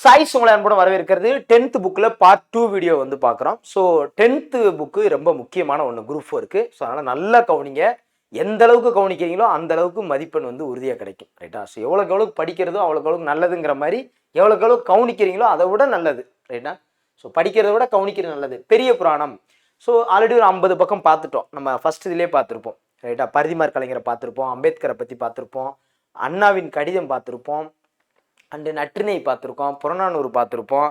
Choice உங்களை அன்புடன் வரவேற்கிறது. 10th புக்கில் பார்ட் 2 வீடியோ வந்து பார்க்குறோம். ஸோ 10th புக்கு ரொம்ப முக்கியமான ஒன்று, குரூப் 4க்கு. ஸோ அதனால் நல்லா கவனிங்க. எந்த அளவுக்கு கவனிக்கிறீங்களோ அந்த அளவுக்கு மதிப்பெண் வந்து உறுதியாக கிடைக்கும். ரைட்டா? ஸோ எவ்வளோக்கு எவ்வளோக்கு படிக்கிறதோ அவ்வளோக்கு நல்லதுங்கிற மாதிரி, எவ்வளோக்கு எவ்வளோ கவனிக்கிறீங்களோ அதை விட நல்லது. ரைட்டா? ஸோ படிக்கிறத விட கவனிக்கிறது நல்லது. பெரிய புராணம். ஸோ ஆல்ரெடி ஒரு 50 பக்கம் பார்த்துட்டோம். நம்ம ஃபர்ஸ்ட் இதிலே பார்த்துருப்போம். ரைட்டா? பரிதிமார் கலைஞரை பார்த்துருப்போம், அம்பேத்கரை பற்றி பார்த்துருப்போம், அண்ணாவின் கடிதம் பார்த்துருப்போம், அண்டு நற்றினை பார்த்துருக்கோம், புறநானூறு பார்த்துருப்போம்,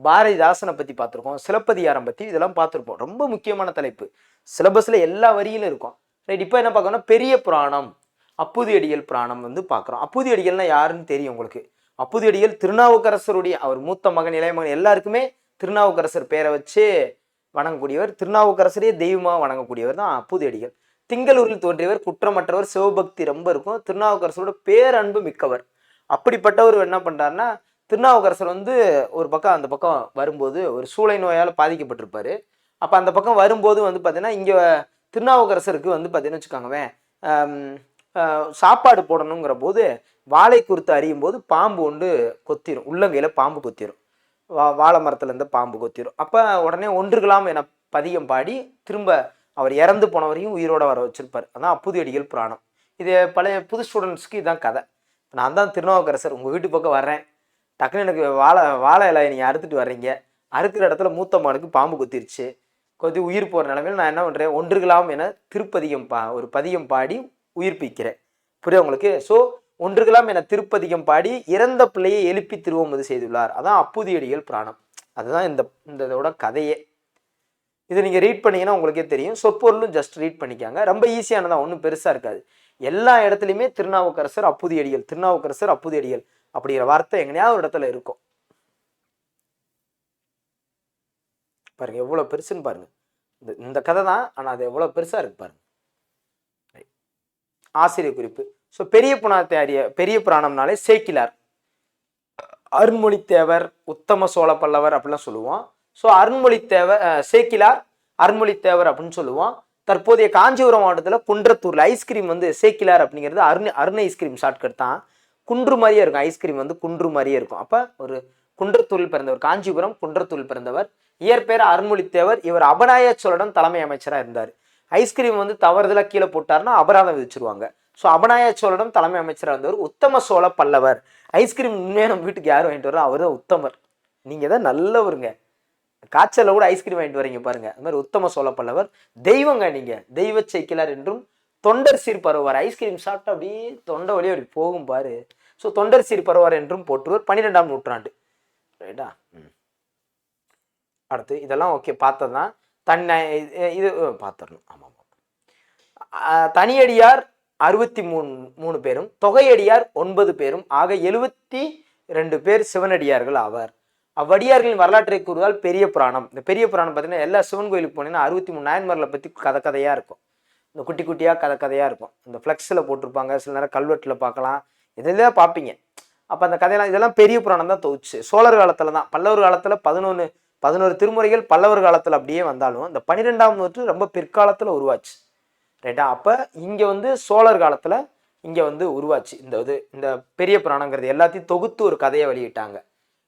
பாரதிதாசனை பற்றி பார்த்துருக்கோம், சிலப்பதிகாரம் பற்றி இதெல்லாம் பார்த்துருப்போம். ரொம்ப முக்கியமான தலைப்பு, சிலபஸில் எல்லா வரியிலும் இருக்கும். ரைட்? இப்போ என்ன பார்க்கணும்னா பெரிய புராணம், அப்பூதியடிகள் புராணம் வந்து பார்க்குறோம். அப்பூதியடிகள்னா யாருன்னு தெரியும் உங்களுக்கு. அப்பூதியடிகள் திருநாவுக்கரசருடைய அவர் மூத்த மகன், இளைய மகன், எல்லாருக்குமே திருநாவுக்கரசர் பேரை வச்சு வணங்கக்கூடியவர். திருநாவுக்கரசரே தெய்வமாக வணங்கக்கூடியவர் தான் அப்பூதியடிகள். திங்களூரில் தோன்றியவர், குற்றமற்றவர், சிவபக்தி ரொம்ப இருக்கும், திருநாவுக்கரசரோட பேரன்பு மிக்கவர். அப்படிப்பட்டவர் என்ன பண்ணுறாருன்னா, திருநாவுக்கரசர் வந்து ஒரு பக்கம் அந்த பக்கம் வரும்போது ஒரு சூளை நோயால் பாதிக்கப்பட்டிருப்பார். அப்போ அந்த பக்கம் வரும்போது வந்து பார்த்தீங்கன்னா, இங்கே திருநாவுக்கரசருக்கு வந்து பார்த்தீங்கன்னு வச்சுக்கோங்கவேன், சாப்பாடு போடணுங்கிற போது வாழை குறித்து அறியும் போது பாம்பு ஒன்று கொத்திரும், உள்ளங்கையில் பாம்பு கொத்திரும், வாழை மரத்துலேருந்து பாம்பு கொத்திரும். அப்போ உடனே ஒன்றுகளாம் என பதிகம் பாடி திரும்ப அவர் இறந்து போனவரையும் உயிரோட வர வச்சிருப்பார். அதான் அப்பூதியடிகள் புராணம். இது பழைய புது ஸ்டூடெண்ட்ஸ்க்கு இதுதான் கதை. நான் தான் திருநாவுக்கரசர், உங்கள் வீட்டு பக்கம் வர்றேன், டக்குன்னு எனக்கு வாழை இலையை நீங்கள் அறுத்துட்டு வர்றீங்க, அறுக்கிற இடத்துல மூத்த மகனுக்கு பாம்பு கொத்திருச்சு, கொத்தி உயிர் போகிற நிலைமையில் நான் என்ன பண்ணுறேன், ஒன்றுகளாம் என திருப்பதிகம் ஒரு பதிகம் பாடி உயிர்ப்பிக்கிறேன். புரியுது உங்களுக்கு? ஸோ ஒன்றுகளாம் என திருப்பதிகம் பாடி இறந்த பிள்ளையை எழுப்பி திருவமுது செய்துள்ளார். அதான் அப்பூதியடிகள் புராணம். அதுதான் இந்த இதோட கதையே. இதை நீங்கள் ரீட் பண்ணிங்கன்னா உங்களுக்கே தெரியும். சொற்பொருளும் ஜஸ்ட் ரீட் பண்ணிக்காங்க. ரொம்ப ஈஸியானதான், ஒன்றும் பெருசாக இருக்காது. எல்லா இடத்துலையுமே திருநாவுக்கரசர் அப்பூதியடிகள், திருநாவுக்கரசர் அப்பூதியடிகள் அப்படிங்கிற வார்த்தை எங்கனையாவது ஒரு இடத்துல இருக்கும். பாருங்க எவ்வளோ பெருசுன்னு பாருங்க. இந்த கதை தான், ஆனால் அது எவ்வளோ பெருசாக இருக்கு பாருங்க. ஆசிரியர் குறிப்பு. ஸோ பெரிய பெரிய புராணம்னாலே சேக்கிலார், அருண்மொழித்தேவர், உத்தம சோழ பல்லவர் அப்படிலாம் சொல்லுவோம். ஸோ அருண்மொழித்தேவர், சேக்கிலார், அருண்மொழித்தேவர் அப்படின்னு சொல்லுவோம். தற்போதைய காஞ்சிபுரம் மாவட்டத்தில் குன்றத்தூரில் ஐஸ்கிரீம் வந்து சேக்கிலார் அப்படிங்கிறது அருண் ஐஸ்கிரீம் ஷார்ட்கட் தான். குன்று மாதிரியே இருக்கும், ஐஸ்கிரீம் வந்து குன்று மாதிரியே இருக்கும். அப்போ ஒரு குன்றத்தூரில் பிறந்தவர், காஞ்சிபுரம் குன்றத்தூரில் பிறந்தவர். இயற்பெயர் அருண்மொழித்தேவர். இவர் அபநாய சோழடன் தலைமை அமைச்சராக இருந்தார். ஐஸ்கிரீம் வந்து தவறுதலாக கீழே போட்டார்னா அபராதம் விதிச்சிருவாங்க. ஸோ அபநாய சோழடன் தலைமை அமைச்சராக இருந்தவர். உத்தம சோழ பல்லவர். ஐஸ்கிரீம் உண்மையாக நம்ம வீட்டுக்கு யாரும் வாங்கிட்டு வரோம், அவர் தான் உத்தமர். நீங்கள் தான் நல்லவருங்க, காய்ச்சல கூட ஐஸ்கிரீம் வாங்கிட்டு வரீங்க பாருங்க. அது மாதிரி உத்தம சோழ பல்லவர். தெய்வங்க, நீங்க தெய்வ சேக்கிலார் என்றும் தொண்டர் சீர் பருவார். ஐஸ்கிரீம் சாப்பிட்டா அப்படியே தொண்டை வழியே அப்படி போகும் பாரு. ஸோ தொண்டர் சீர் பருவார் என்றும் போற்றுவர். 12ஆம் நூற்றாண்டு. ரைட்டா? அடுத்து இதெல்லாம் ஓகே பார்த்ததான். இது பார்த்துடணும். ஆமாம். தனியடியார் 63 பேரும், தொகையடியார் 9 பேரும், ஆக 72 பேர் சிவனடியார்கள் ஆவார். அவ்வடியார்களின் வரலாற்றை கூறுவதால் பெரிய புராணம். இந்த பெரிய புராணம் பார்த்தீங்கன்னா எல்லா சிவன் கோயிலுக்கு போனீங்கன்னா 63 நாயன்மார்களை பற்றி கதையாக இருக்கும். இந்த குட்டி குட்டியாக கதையாக இருக்கும். இந்த ஃப்ளெக்ஸில் போட்டிருப்பாங்க, சில நேரம் கல்வெட்டில் பார்க்கலாம், இதெல்லாம் பார்ப்பீங்க. அப்போ அந்த கதையெல்லாம் இதெல்லாம் பெரிய புராணம் தான் தொகுச்சு. சோழர் காலத்தில் தான். பல்லவர் காலத்தில் 11 திருமுறைகள் பல்லவர் காலத்தில் அப்படியே வந்தாலும் இந்த 12ஆம் நூற்று ரொம்ப பிற்காலத்தில் உருவாச்சு. ரைட்டா? அப்போ இங்கே வந்து சோழர் காலத்தில் இங்கே வந்து உருவாச்சு இந்த பெரிய புராணங்கிறது. எல்லாத்தையும் தொகுத்து ஒரு கதையை வெளியிட்டாங்க.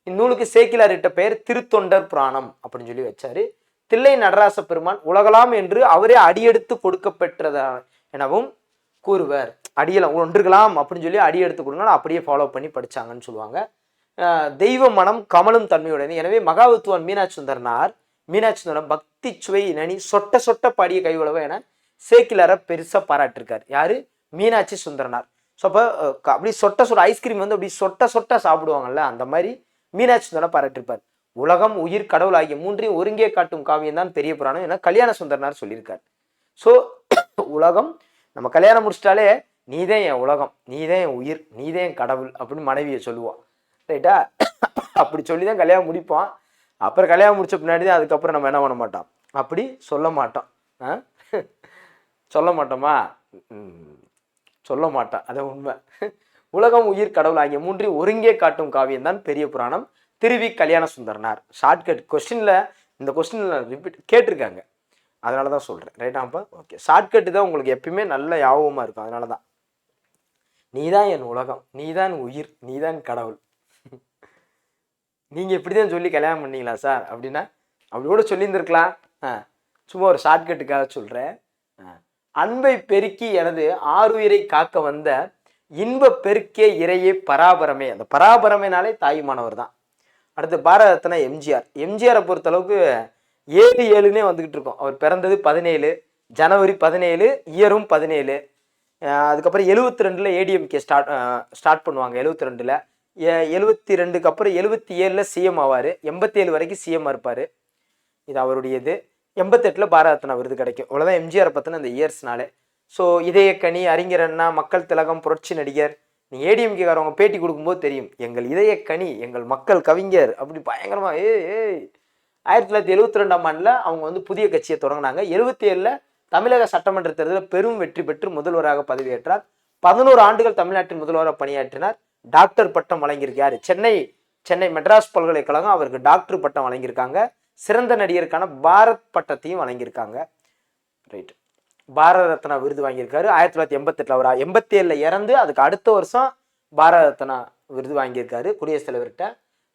இந்நூலுக்கு சேக்கிலார் இட்ட பெயர் திருத்தொண்டர் புராணம் அப்படின்னு சொல்லி வச்சாரு. தில்லை நடராச பெருமான் உலகலாம் என்று அவரே அடியெடுத்து கொடுக்க பெற்றதா எனவும் கூறுவர். அடியலாம் ஒன்றுகளாம் அப்படின்னு சொல்லி அடியெடுத்து கொடுங்க, அப்படியே ஃபாலோ பண்ணி படிச்சாங்கன்னு சொல்லுவாங்க. தெய்வ மனம் கமலும் தன்மையுடனே. எனவே மகாவித்துவான் மீனாட்சி சுந்தரம் பக்தி சுவை நனி சொட்ட சொட்ட பாடிய கையுளவ என சேக்கிலாரை பெருசாக பாராட்டிருக்காரு. யாரு? மீனாட்சி சுந்தரனார். ஸோ அப்போ அப்படி சொட்ட ஐஸ்கிரீம் வந்து அப்படி சொட்ட சாப்பிடுவாங்கல்ல, அந்த மாதிரி மீனாட்சி சுந்தரம் பாராட்டிருப்பார். உலகம், உயிர், கடவுள் ஆகிய மூன்றையும் ஒருங்கே காட்டும் காவியம் தான் பெரிய புராணம் என கல்யாண சுந்தரனார் சொல்லியிருக்கார். ஸோ உலகம், நம்ம கல்யாணம் முடிச்சிட்டாலே நீதான் என் உலகம், நீதான் என் உயிர், நீதான் என் கடவுள் அப்படின்னு மனைவியை சொல்லுவான். ரைட்டா? அப்படி சொல்லி தான் கல்யாணம் முடிப்போம். அப்புறம் கல்யாணம் முடிச்ச பின்னாடி தான் அதுக்கப்புறம் நம்ம என்ன பண்ண மாட்டோம், அப்படி சொல்ல மாட்டோம். சொல்ல மாட்டோமா? சொல்ல மாட்டோம், அது உண்மை. உலகம், உயிர், கடவுள் ஆகிய மூன்றையும் ஒருங்கே காட்டும் காவியம் தான் பெரிய புராணம். திருவி கல்யாண சுந்தரனார். ஷார்ட்கட் கொஸ்டின்ல இந்த கொஸ்டின்ல ரிப்பீட் கேட்டிருக்காங்க, அதனால தான் சொல்றேன். ரைட்டாப்பா? ஓகே. ஷார்ட்கட்டு தான் உங்களுக்கு எப்பயுமே நல்ல ஞாபகமா இருக்கும். அதனால தான் நீதான் என் உலகம், நீதான் உயிர், நீதான் கடவுள். நீங்கள் இப்படி தான் சொல்லி கல்யாணம் பண்ணீங்களா சார் அப்படின்னா அப்படி கூட சொல்லியிருந்துருக்கலாம். சும்மா ஒரு ஷார்ட்கட்டுக்காக சொல்கிறேன். அன்பை பெருக்கி எனது ஆறுயிரை காக்க வந்த இன்ப பெருக்கே இறையே பராபரமே. அந்த பராபரமேனாலே தாயுமானவர் தான். அடுத்து பாரத ரத்னா எம்ஜிஆர். எம்ஜிஆரை பொறுத்தளவுக்கு 7/7ன்னே வந்துக்கிட்டு இருக்கோம். அவர் பிறந்தது 17 ஜனவரி 17, இயரும் 17. அதுக்கப்புறம் 72ல் ஏடிஎம்கே ஸ்டார்ட் பண்ணுவாங்க. 72ல் 72க்கு அப்புறம் 77ல் சிஎம் ஆவார். 87 வரைக்கும் சிஎம் இருப்பார். இது அவருடையது. 88ல் பாரத ரத்னா விருது கிடைக்கும். இவ்வளோதான் எம்ஜிஆரை பற்றின இந்த இயர்ஸ்னாலே. ஸோ இதயக்கனி, அறிஞர் அண்ணா, மக்கள் திலகம், புரட்சி நடிகர். நீங்கள் ஏடிஎம்கேக்காரவங்க பேட்டி கொடுக்கும்போது தெரியும், எங்கள் இதயக்கனி, எங்கள் மக்கள் கவிஞர் அப்படி பயங்கரமாக. 1972ஆம் ஆண்டில் அவங்க வந்து புதிய கட்சியை தொடங்கினாங்க. 77ல் தமிழக சட்டமன்ற தேர்தலில் பெரும் வெற்றி பெற்று முதல்வராக பதவியேற்றார். 11 ஆண்டுகள் தமிழ்நாட்டின் முதல்வராக பணியாற்றினார். டாக்டர் பட்டம் வழங்கியிருக்காரு. சென்னை மெட்ராஸ் பல்கலைக்கழகம் அவருக்கு டாக்டர் பட்டம் வழங்கியிருக்காங்க. சிறந்த நடிகருக்கான பாரத் பட்டத்தையும் வழங்கியிருக்காங்க. ரைட். பாரத ரத்னா விருது வாங்கியிருக்காரு. 1988 அவர் 87ல் இறந்து அதுக்கு அடுத்த வருஷம் பாரத ரத்னா விருது வாங்கியிருக்காரு குடியரசுத் தலைவர்கிட்ட.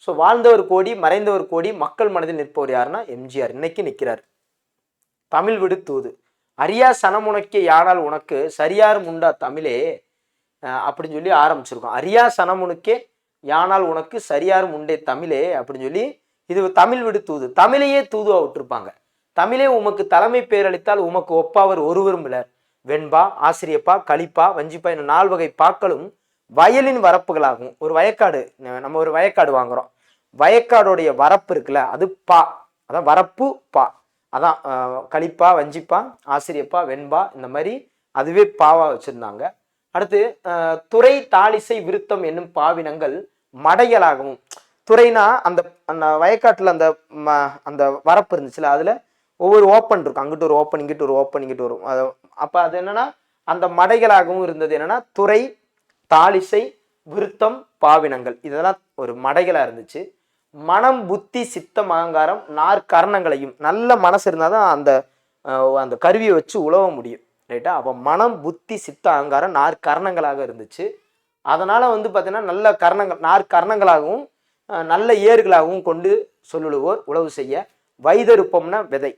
ஸோ வாழ்ந்தவர் கோடி, மறைந்தவர் கோடி, மக்கள் மனதில் நிற்பவர் யாருன்னா எம்ஜிஆர். இன்னைக்கு நிற்கிறார். தமிழ் விடு தூது. அரியா சனமுனக்கே யானால் உனக்கு சரியாரும் உண்டா தமிழே அப்படின்னு சொல்லி ஆரம்பிச்சிருக்கோம். அரியா சனமுனுக்கே யானால் உனக்கு சரியாரும் உண்டே தமிழே அப்படின்னு சொல்லி இது தமிழ் விடு தூது. தமிழையே தூதுவா விட்டுருப்பாங்க. தமிழே உமக்கு தலைமை பேரளித்தால் உமக்கு ஒப்பாவர் ஒருவரும் இலர். வெண்பா, ஆசிரியப்பா, களிப்பா, வஞ்சிப்பா என 4 வகை பாக்களும் வயலின் வரப்புகளாகும். ஒரு வயக்காடு, நம்ம ஒரு வயக்காடு வாங்குறோம். வயக்காடுடைய வரப்பு இருக்குல்ல, அது பா, அதான் வரப்பு பா. அதான் களிப்பா, வஞ்சிப்பா, ஆசிரியப்பா, வெண்பா, இந்த மாதிரி அதுவே பாவா வச்சிருந்தாங்க. அடுத்து துறை, தாளிசை, விருத்தம் என்னும் பாவினங்கள் மடைகளாகவும். துறைனா அந்த வயக்காட்டுல அந்த வரப்பு இருந்துச்சுல, அதுல ஒவ்வொரு ஓப்பன் இருக்கும். அங்கிட்டு ஒரு ஓப்பன், இங்கிட்டு ஒரு ஓப்பன், இங்கிட்டு வரும். அப்ப அது என்னன்னா அந்த மடைகளாகவும் இருந்தது. என்னன்னா துறை, தாளிசை, விருத்தம், பாவினங்கள் இதெல்லாம் ஒரு மடைகளா இருந்துச்சு. மனம், புத்தி, சித்தம், அகங்காரம் 4 கரணங்களையும். நல்ல மனசு இருந்தாதான் அந்த கருவியை வச்சு உழவ முடியும். ரைட்டா? அப்போ மனம், புத்தி, சித்த, அகங்காரம் 4 கரணங்களாக இருந்துச்சு. அதனால வந்து பார்த்தீங்கன்னா நல்ல கரணங்கள் 4 கரணங்களாகவும் நல்ல ஏர்களாகவும் கொண்டு சொல்லுவோர் உழவு செய்ய. வைதருப்பம்னா விதை.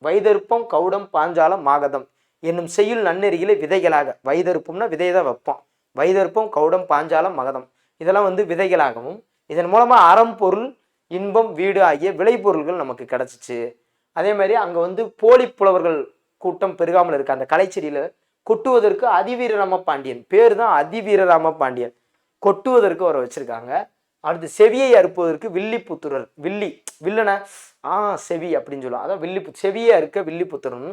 வைதருப்பம், கவுடம், பாஞ்சாலம், மாகதம் என்னும் செய்யுள் நன்னெறிகளை விதைகளாக. வைதருப்பம்னா விதை தான் வைப்போம். வைதருப்பம், கவுடம், பாஞ்சாலம், மகதம் இதெல்லாம் வந்து விதைகளாகவும். இதன் மூலமா அறம், பொருள், இன்பம், வீடு ஆகிய விளைபொருள்கள் நமக்கு கிடைச்சிச்சு. அதே மாதிரி அங்க வந்து போலி புலவர்கள் கூட்டம் பெருகாமல் இருக்கு. அந்த கலைச்செடியில கொட்டுவதற்கு அதிவீரராம பாண்டியன், பேர் தான் அதிவீரராம பாண்டியன், கொட்டுவதற்கு அவரை வச்சிருக்காங்க. அடுத்து செவியை அறுப்பதற்கு வில்லிபுத்திரர். வில்லன செவி அப்படின்னு சொல்லுவோம். அதான் செவியை அறுக்க வில்லிபுத்திரன்.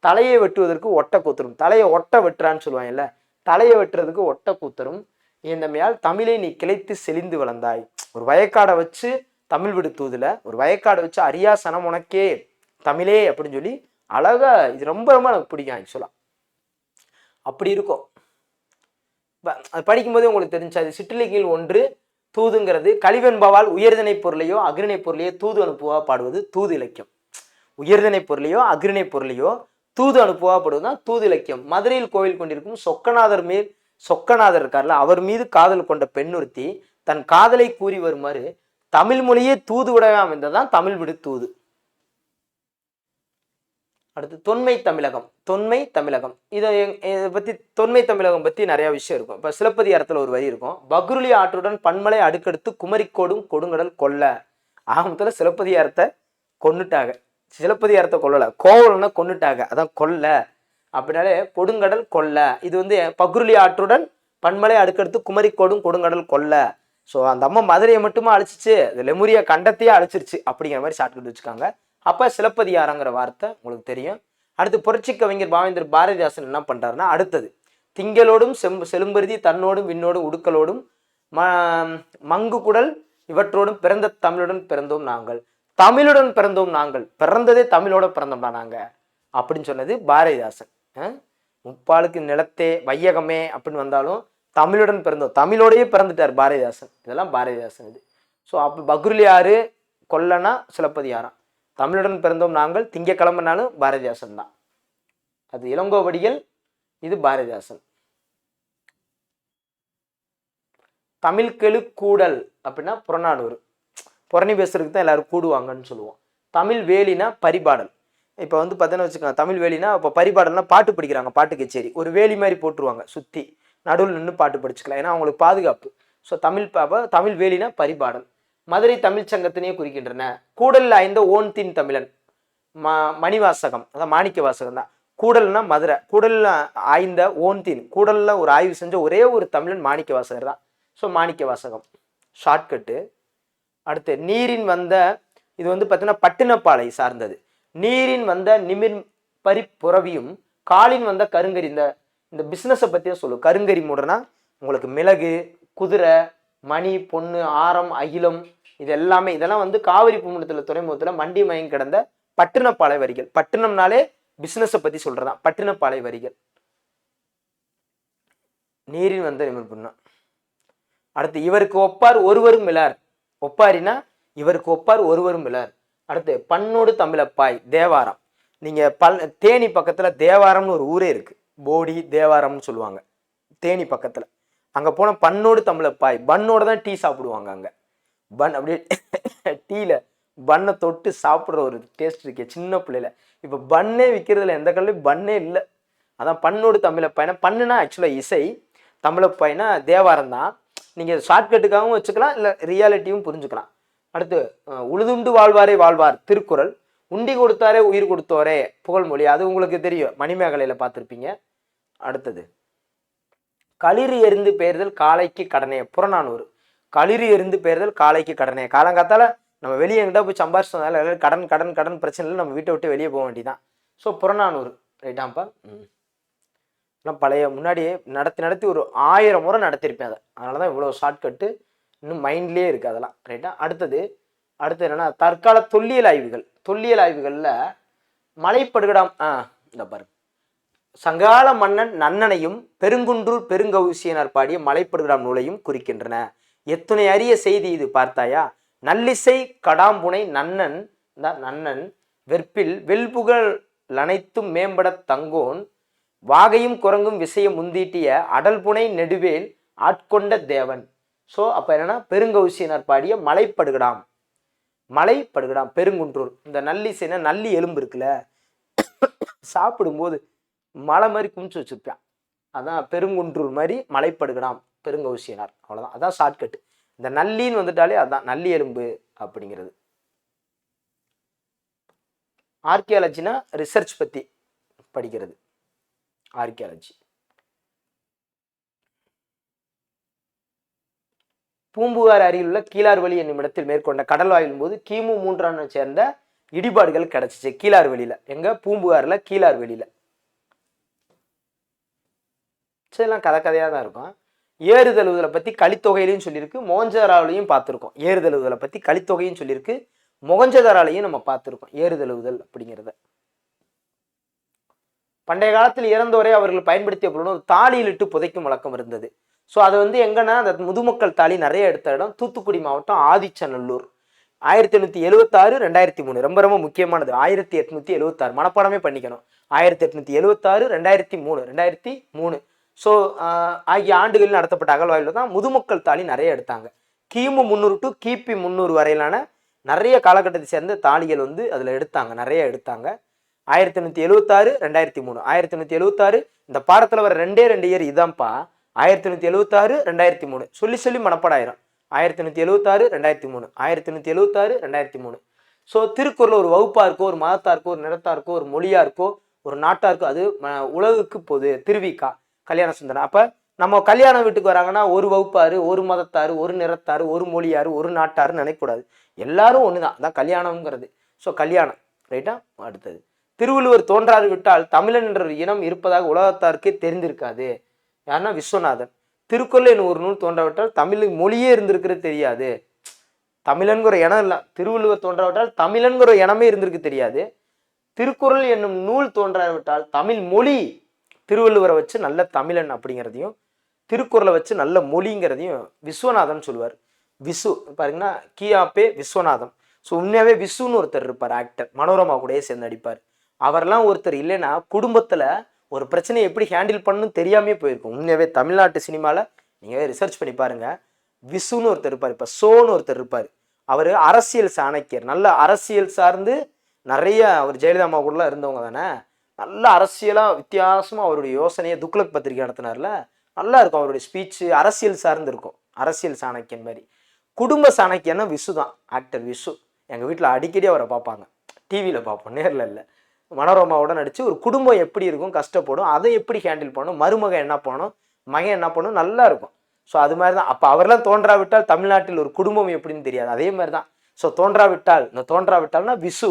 தலையை வெட்டுவதற்கு ஒட்ட கூத்தரும். தலையை ஒட்ட வெட்டுறான்னு சொல்லுவாங்கல்ல, தலையை வெட்டுறதுக்கு ஒட்ட கூத்தரும். இந்தமையால் தமிழை நீ கிளைத்து செழிந்து வளர்ந்தாய். ஒரு வயக்காடை வச்சு தமிழ் விடு தூதுல ஒரு வயக்காடை வச்சு அரியா சனம் உனக்கே தமிழே அப்படின்னு சொல்லி அழகா, இது ரொம்ப ரொம்ப எனக்கு பிடிக்கும் ஆக்சுவலா. அப்படி இருக்கும். அது படிக்கும்போதே உங்களுக்கு தெரிஞ்சு அது சிற்றிலக்கியங்கள் ஒன்று தூதுங்கிறது. கலிவெண்பாவால் உயர்திணை பொருளையோ அக்ரிணை பொருளையோ தூது அனுப்புவா பாடுவது தூது இலக்கியம். உயர்திணை பொருளையோ அக்ரிணை பொருளையோ தூது அனுப்புவா பாடுவதுதான் தூது இலக்கியம். மதுரையில் கோவில் கொண்டிருக்கும் சொக்கநாதர் இருக்கார்ல, அவர் மீது காதல் கொண்ட பெண்ணொருத்தி தன் காதலை கூறி வருமாறு தமிழ் மொழியே தூது விடலாம் என்றதான் தமிழ் விடு தூது. அடுத்து தொன்மை தமிழகம். இதை பத்தி தொன்மை தமிழகம் பத்தி நிறைய விஷயம் இருக்கும். இப்ப சிலப்பதிகாரத்துல ஒரு வரி இருக்கும், பக்ருலி ஆற்றுடன் பன்மலை அடுக்கடுத்து குமரிக்கோடும் கொடுங்கடல் கொல்ல. ஆரம்பத்துல சிலப்பதிகாரத்தை கொண்டுட்டாங்க. சிலப்பதிகாரத்தை கொல்லல, கோவலனை கொண்டுட்டாங்க, அதான் கொல்ல. அப்படின்னாலே கொடுங்கடல் கொல்ல. இது வந்து பக்ருலி ஆற்றுடன் பன்மலை அடுக்கடுத்து குமரிக்கோடும் கொடுங்கடல் கொல்ல. ஸோ அந்த அம்மா மதுரையை மட்டுமா அழிச்சிச்சு, லெமுரியா கண்டத்தையே அழிச்சிருச்சு அப்படிங்கிற மாதிரி ஷார்ட்கட் வச்சுக்காங்க. அப்ப சிலப்பதிகாரங்கிற வார்த்தை உங்களுக்கு தெரியும். அடுத்து புரட்சி கவிஞர் பாவேந்தர் பாரதிதாசன் என்ன பண்றாருன்னா, அடுத்தது திங்களோடும் செலும்பருதி தன்னோடும் விண்ணோடும் உடுக்கலோடும் மங்கு குடல் இவற்றோடும் பிறந்த தமிழுடன் பிறந்தோம் நாங்கள். தமிழுடன் பிறந்தோம் நாங்கள், பிறந்ததே தமிழோட பிறந்தோம்டா நாங்க அப்படின்னு சொன்னது பாரதிதாசன். முப்பாலுக்கு நிலத்தே வையகமே அப்படின்னு வந்தாலும் தமிழுடன் பிறந்தோம், தமிழோடையே பிறந்துட்டார் பாரதிதாசன். இதெல்லாம் பாரதிதாசன் இது. ஸோ அப்போ பக்ருலியாறு கொல்லனா சிலப்பதிகாரம், தமிழுடன் பிறந்தோம் நாங்கள் திங்கக்கிழமைனாலும் பாரதிதாசன் தான். அது இளங்கோவடிகள், இது பாரதிதாசன். தமிழ் கெழு கூடல் அப்படின்னா புறநானூறு. புரணி பேசுறதுக்கு தான் எல்லாரும் கூடுவாங்கன்னு சொல்லுவோம். தமிழ் வேலினா பரிபாடல். இப்போ வந்து பார்த்தீங்கன்னா வச்சுக்கோங்க, தமிழ் வேலினா இப்போ பரிபாடல்னா பாட்டு படிக்கிறாங்க, பாட்டு கச்சேரி ஒரு வேலி மாதிரி போட்டுருவாங்க சுற்றி, நடுவில் நின்று பாட்டு படிச்சுக்கலாம், ஏன்னா அவங்களுக்கு பாதுகாப்பு. ஸோ தமிழ் வேலினா பரிபாடல். மதுரை தமிழ் சங்கத்தினையே குறிக்கின்றன. கூடல் ஐந்த ஓன்தின் தமிழன் மணிவாசகம், அதான் மாணிக்க வாசகம் தான். கூடல்னா மதுரை, கூடல்ல ஆய்ந்த ஓன்தின், கூடல்ல ஒரு ஆய்வு செஞ்ச ஒரே ஒரு தமிழன் மாணிக்க வாசகர் தான். ஸோ மாணிக்க வாசகம் ஷார்ட்கட்டு. அடுத்து நீரின் வந்த, இது வந்து பார்த்தீங்கன்னா பட்டினப்பாலை சார்ந்தது. நீரின் வந்த நிமிர் பரிப்புறவியும் காலின் வந்த கருங்கறி, இந்த பிஸ்னஸை பற்றியே சொல்லு. கருங்கறி மூடனா உங்களுக்கு மிளகு, குதிரை, மணி, பொண்ணு, ஆரம், அகிலம், இது எல்லாமே, இதெல்லாம் வந்து காவிரி பூமுகத்தில் துறைமுகத்தில் மண்டி மயங்கி கிடந்த பட்டினப்பாலை வரிகள். பட்டினம்னாலே பிசினஸை பத்தி சொல்றதான் பட்டினப்பாலை வரிகள். நீரின் வந்த நிமிர் பண்ணா. அடுத்து இவருக்கு ஒப்பார் ஒருவரும் இலார். ஒப்பாரினா இவருக்கு ஒப்பார் ஒருவரும் இலார். அடுத்து பண்ணோடு தமிழப்பாய் தேவாரம். நீங்க தேனி பக்கத்துல தேவாரம்னு ஒரு ஊரே இருக்கு, போடி தேவாரம்னு சொல்லுவாங்க தேனி பக்கத்துல. அங்க போன பண்ணோடு தமிழப்பாய், பண்ணோட தான் டீ சாப்பிடுவாங்க அங்க. பன் அப்படியே டீல பண்ணை தொட்டு சாப்பிட்ற ஒரு டேஸ்ட் இருக்கே சின்ன பிள்ளையில. இப்போ பன்னே விற்கிறதுல எந்த கல்லையும் பன்னே இல்லை. அதான் பண்ணோடு தமிழப்பாய்னா, பண்ணுனா ஆக்சுவலாக இசை, தமிழப்பாய்னா தேவாரம் தான். நீங்கள் ஷார்ட்கட்டுக்காகவும் வச்சுக்கலாம், இல்லை ரியாலிட்டியும் புரிஞ்சுக்கலாம். அடுத்து உழுதுண்டு வாழ்வாரே வாழ்வார் திருக்குறள். உண்டி கொடுத்தாரே உயிர் கொடுத்தோரே புகழ்மொழி, அது உங்களுக்கு தெரியும், மணிமேகலையில் பார்த்துருப்பீங்க. அடுத்தது களிறு எறிந்து பெயர்தல் காலைக்கு கடனே புறநானூறு. களிறு எறிந்து பெயர்தல் காலைக்கு கடனே. காலங்காத்தால நம்ம வெளியே எங்கிட்ட போய் சம்பாரிச்சதால கடன் கடன் கடன் பிரச்சனை இல்லை, நம்ம வீட்டை விட்டு வெளியே போக வேண்டியதான். ஸோ புறநானூறு ரைட்டாப்பா. நான் பழைய முன்னாடியே நடத்தி ஒரு 1000 முறை நடத்திருப்பேன் அதை, அதனால தான் இவ்வளோ ஷார்ட்கட்டு இன்னும் மைண்ட்லேயே இருக்குது அதெல்லாம் ரைட்டா. அடுத்து என்னன்னா தற்கால தொல்லியல் ஆய்வுகள். தொல்லியல் ஆய்வுகளில் மலைப்படுகடாம் இந்த பாருங்க, சங்கால மன்னன் நன்னனையும் பெருங்குன்றூர் பெருங்கவுசியனார் பாடிய மலைப்படுகடாம் நூலையும் குறிக்கின்றன. எத்துணை அரிய செய்தி இது பார்த்தாயா. நல்லிசை கடாம்புனை நன்னன் நன்னன் வெற்பில் வெல்புகழ் அனைத்தும் மேம்பட தங்கோன் வாகையும் குரங்கும் விசையம் முந்தீட்டிய அடல்புனை நெடுவேல் ஆட்கொண்ட தேவன். ஸோ அப்போ என்னன்னா பெருங்கவுசியனார் பாடிய மலைப்படுகடாம் பெருங்குன்றூர். இந்த நல்லிசைனா நல்லி எலும்பு இருக்குல்ல, சாப்பிடும்போது மலை மாதிரி குமிச்சு வச்சிருப்பேன், அதான் பெருங்குன்றூர் மாதிரி மலைப்படுகடாம் பெருங்கவுசியனார். அவ்வளோதான், அதான் ஷார்ட்கட்டு. இந்த நல்லின்னு வந்துட்டாலே அதான் நல்லி எலும்பு அப்படிங்கிறது. ஆர்கியாலஜினா ரிசர்ச் பத்தி படிக்கிறது ஆர்கியாலஜி. பூம்புகார் அருகில் உள்ள கீழார்வெளி என்னும் இடத்தில் மேற்கொண்ட கடல் ஆய்வின் போது கிமு 3ஆம் சேர்ந்த இடிபாடுகள் கிடைச்சிச்சு கீழார்வெளியில. எங்க பூம்புகார்ல கீழார்வெளியில. இதெல்லாம் கதையாக தான் இருக்கும். ஏறுதழுவுதலை பற்றி கலித்தொகையிலையும் சொல்லியிருக்கு, மொகஞ்சதாராலையும் பார்த்துருக்கோம். ஏறுதழுவுதலை பற்றி கலித்தொகையும் சொல்லியிருக்கு, மொகஞ்சதாராலையும் நம்ம பார்த்துருக்கோம் ஏறுதழுவுதல் அப்படிங்கிறத. பண்டைய காலத்தில் இறந்தோரை அவர்கள் பயன்படுத்திய பொருள் ஒரு தாலியில் இட்டு புதைக்கும் வழக்கம் இருந்தது. ஸோ அது வந்து எங்கன்னா அந்த முதுமக்கள் தாலி நிறைய எடுத்த இடம் தூத்துக்குடி மாவட்டம் ஆதிச்சநல்லூர். 1876 2003 ரொம்ப ரொம்ப முக்கியமானது. 1876 மனப்பாடமே பண்ணிக்கணும். 1876 2003 ஸோ ஆகிய ஆண்டுகளில் நடத்தப்பட்ட அகழ்வாய்வில் தான் முதுமக்கள் தாலி நிறைய எடுத்தாங்க. கிமு 300 டு கிபி 300 வரையிலான நிறைய காலகட்டத்தை சேர்ந்த தாலிகள் வந்து அதில் எடுத்தாங்க, நிறைய எடுத்தாங்க. 1876 2003 1876 இந்த பாடத்தில் வர 2 இயர் இதான்ப்பா. 1876 2003 சொல்லி சொல்லி மனப்பாடாயிரும். 1876 2003 1876 2003. ஸோ திருக்குறள் ஒரு வகுப்பா இருக்கோ, ஒரு மதத்தா இருக்கோ, ஒரு நிறத்தா இருக்கோ, ஒரு மொழியா இருக்கோ, ஒரு நாட்டா இருக்கோ, அது உலகுக்கு போகுது. திருவிக்கா கல்யாண சுந்தரம். அப்ப நம்ம கல்யாண வீட்டுக்கு வராங்கன்னா ஒரு வகுப்பாரு, ஒரு மதத்தாரு, ஒரு நிறத்தாரு, ஒரு மொழியாரு, ஒரு நாட்டாருன்னு நினைக்கக்கூடாது. எல்லாரும் ஒண்ணுதான், அதான் கல்யாணம்ங்கிறது. ஸோ கல்யாணம் ரைட்டா. அடுத்தது திருவள்ளுவர் தோன்றாது விட்டால் தமிழன் என்ற இனம் இருப்பதாக உலகத்தாருக்கே தெரிந்திருக்காது. யாருன்னா விஸ்வநாதன். திருக்குறள் என்னும் ஒரு நூல் தோன்றாவிட்டால் தமிழ் மொழியே இருந்திருக்கிறது தெரியாது. தமிழன்கிற இனம் இல்லை. திருவள்ளுவர் தோன்றாவிட்டால் தமிழன்கிற இனமே இருந்திருக்கு தெரியாது. திருக்குறள் என்னும் நூல் தோன்றாவிட்டால் தமிழ் மொழி, திருவள்ளுவரை வச்சு நல்ல தமிழன் அப்படிங்கிறதையும் திருக்குறளை வச்சு நல்ல மொழிங்கிறதையும் விஸ்வநாதன் சொல்லுவார். விசு பாருங்கன்னா கியாப்பே விஸ்வநாதன். ஸோ உண்மையாவே விசுன்னு ஒருத்தர் இருப்பார், ஆக்டர், மனோரமா கூடயே சேர்ந்து நடிப்பார். அவரெல்லாம் ஒருத்தர் இல்லைன்னா குடும்பத்துல ஒரு பிரச்சனையை எப்படி ஹேண்டில் பண்ணணும்னு தெரியாமே போயிருக்கும். உண்மையாவே தமிழ்நாட்டு சினிமாவில் நீங்கள் ரிசர்ச் பண்ணி பாருங்க, விசுன்னு ஒருத்தர் இருப்பார். இப்போ சோன்னு ஒருத்தர் இருப்பார், அவர் அரசியல் சாணக்கியர், நல்ல அரசியல் சார்ந்து நிறைய அவர் ஜெயலலிதா அம்மா கூடலாம் இருந்தவங்க தானே. நல்ல அரசியலாக வித்தியாசமாக அவருடைய யோசனையை துக்ளக் பத்திரிகை நடத்தினார்ல, நல்லா இருக்கும் அவருடைய ஸ்பீச்சு, அரசியல் சார்ந்து இருக்கும், அரசியல் சாணக்கியன் மாதிரி. குடும்ப சாணக்கியன்னா விசு தான், ஆக்டர் விசு. எங்கள் வீட்டில் அடிக்கடி அவரை பார்ப்பாங்க, டிவியில் பார்ப்போம், நேரில் இல்லை. மனோரமாவோட நடித்து ஒரு குடும்பம் எப்படி இருக்கும், கஷ்டப்படும், அதை எப்படி ஹேண்டில் பண்ணணும், மருமகன் என்ன பண்ணணும், மகன் என்ன பண்ணணும், நல்லா இருக்கும். ஸோ அது மாதிரி தான். அப்போ அவரெல்லாம் தோன்றாவிட்டால் தமிழ்நாட்டில் ஒரு குடும்பம் எப்படின்னு தெரியாது, அதே மாதிரி தான். ஸோ தோன்றாவிட்டால், இந்த தோன்றாவிட்டால்னா விசு.